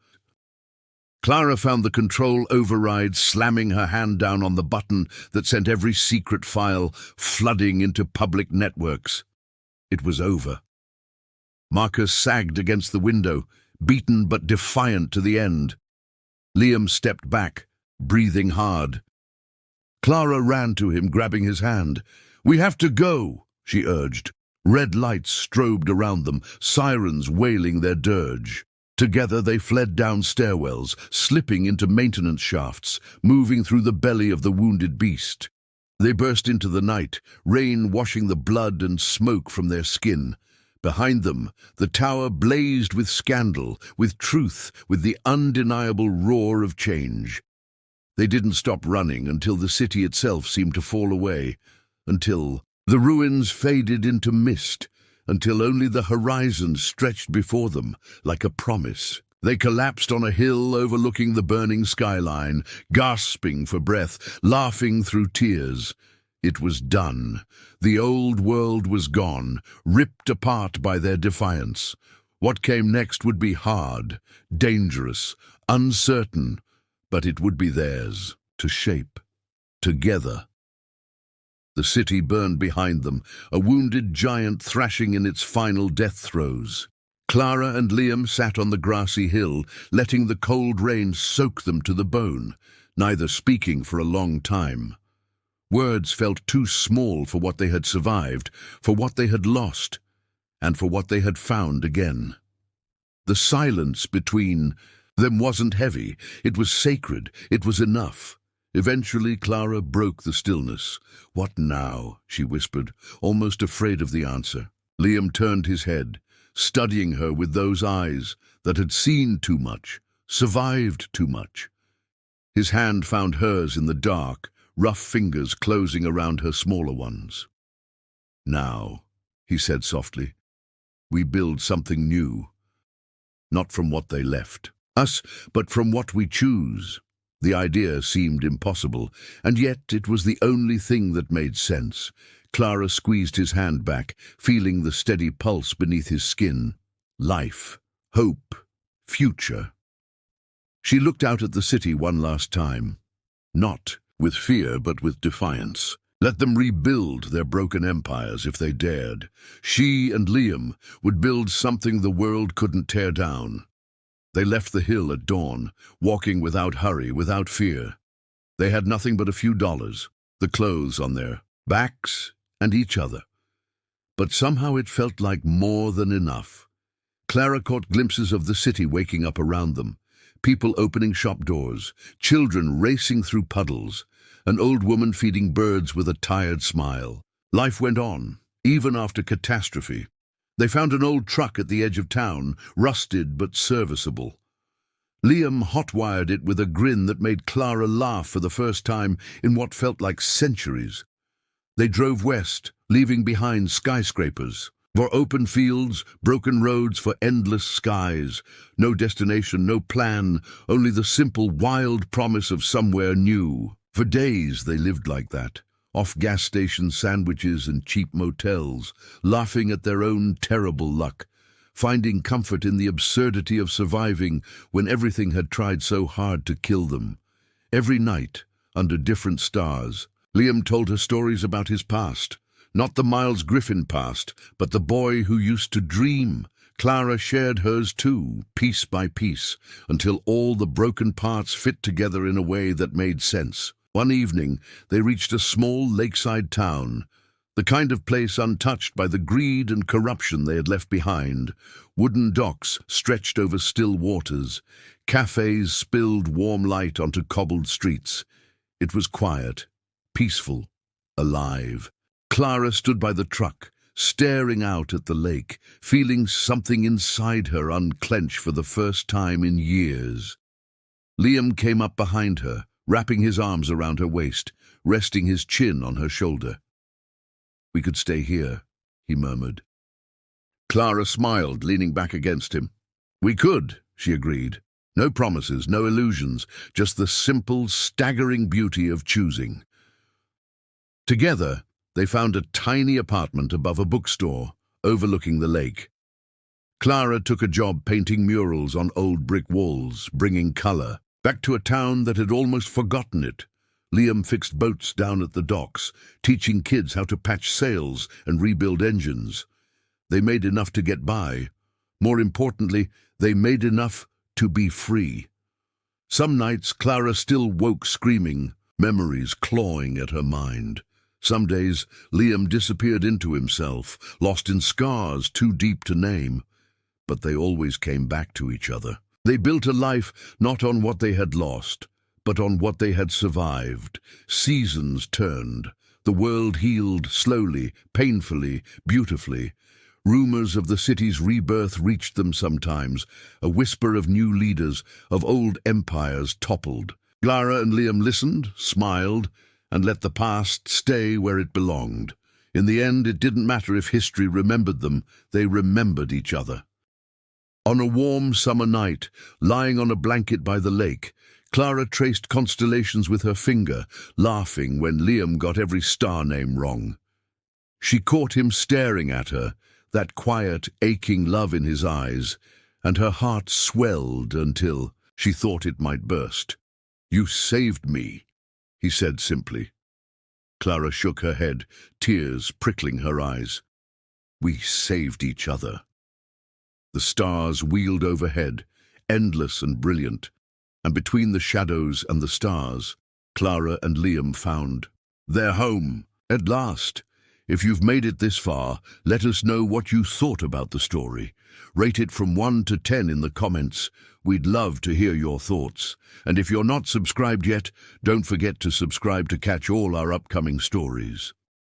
S1: Clara found the control override, slamming her hand down on the button that sent every secret file flooding into public networks. It was over. Marcus sagged against the window, beaten but defiant to the end. Liam stepped back, breathing hard. Clara ran to him, grabbing his hand. "We have to go," she urged. Red lights strobed around them, sirens wailing their dirge. Together they fled down stairwells, slipping into maintenance shafts, moving through the belly of the wounded beast. They burst into the night, rain washing the blood and smoke from their skin. Behind them, the tower blazed with scandal, with truth, with the undeniable roar of change. They didn't stop running until the city itself seemed to fall away, until the ruins faded into mist, until only the horizon stretched before them like a promise. They collapsed on a hill overlooking the burning skyline, gasping for breath, laughing through tears. It was done. The old world was gone, ripped apart by their defiance. What came next would be hard, dangerous, uncertain, but it would be theirs to shape, together. The city burned behind them, a wounded giant thrashing in its final death throes. Clara and Liam sat on the grassy hill, letting the cold rain soak them to the bone, neither speaking for a long time. Words felt too small for what they had survived, for what they had lost, and for what they had found again. The silence between them wasn't heavy, it was sacred, it was enough. Eventually Clara broke the stillness. "What now?" she whispered, almost afraid of the answer. Liam turned his head, studying her with those eyes that had seen too much, survived too much. His hand found hers in the dark, rough fingers closing around her smaller ones. "Now," he said softly, "we build something new. Not from what they left us, but from what we choose." The idea seemed impossible, and yet it was the only thing that made sense. Clara squeezed his hand back, feeling the steady pulse beneath his skin. Life, hope, future. She looked out at the city one last time. Not with fear, but with defiance. Let them rebuild their broken empires if they dared. She and Liam would build something the world couldn't tear down. They left the hill at dawn, walking without hurry, without fear. They had nothing but a few dollars, the clothes on their backs, and each other. But somehow it felt like more than enough. Clara caught glimpses of the city waking up around them, people opening shop doors, children racing through puddles, an old woman feeding birds with a tired smile. Life went on, even after catastrophe. They found an old truck at the edge of town, rusted but serviceable. Liam hot-wired it with a grin that made Clara laugh for the first time in what felt like centuries. They drove west, leaving behind skyscrapers, for open fields, broken roads, for endless skies. No destination, no plan, only the simple, wild promise of somewhere new. For days they lived like that, off gas station sandwiches and cheap motels, laughing at their own terrible luck, finding comfort in the absurdity of surviving when everything had tried so hard to kill them. Every night, under different stars, Liam told her stories about his past. Not the Miles Griffin past, but the boy who used to dream. Clara shared hers too, piece by piece, until all the broken parts fit together in a way that made sense. One evening, they reached a small lakeside town, the kind of place untouched by the greed and corruption they had left behind. Wooden docks stretched over still waters. Cafes spilled warm light onto cobbled streets. It was quiet, peaceful, alive. Clara stood by the truck, staring out at the lake, feeling something inside her unclench for the first time in years. Liam came up behind her, wrapping his arms around her waist, resting his chin on her shoulder. "We could stay here," he murmured. Clara smiled, leaning back against him. "We could," she agreed. No promises, no illusions, just the simple, staggering beauty of choosing. Together, they found a tiny apartment above a bookstore, overlooking the lake. Clara took a job painting murals on old brick walls, bringing color back to a town that had almost forgotten it. Liam fixed boats down at the docks, teaching kids how to patch sails and rebuild engines. They made enough to get by. More importantly, they made enough to be free. Some nights Clara still woke screaming, memories clawing at her mind. Some days Liam disappeared into himself, lost in scars too deep to name. But they always came back to each other. They built a life not on what they had lost, but on what they had survived. Seasons turned. The world healed slowly, painfully, beautifully. Rumors of the city's rebirth reached them sometimes, a whisper of new leaders, of old empires toppled. Clara and Liam listened, smiled, and let the past stay where it belonged. In the end, it didn't matter if history remembered them, they remembered each other. On a warm summer night, lying on a blanket by the lake, Clara traced constellations with her finger, laughing when Liam got every star name wrong. She caught him staring at her, that quiet, aching love in his eyes, and her heart swelled until she thought it might burst. "You saved me," he said simply. Clara shook her head, tears prickling her eyes. "We saved each other." The stars wheeled overhead, endless and brilliant, and between the shadows and the stars, Clara and Liam found their home, at last. If you've made it this far, let us know what you thought about the story. Rate it from 1 to 10 in the comments. We'd love to hear your thoughts. And if you're not subscribed yet, don't forget to subscribe to catch all our upcoming stories.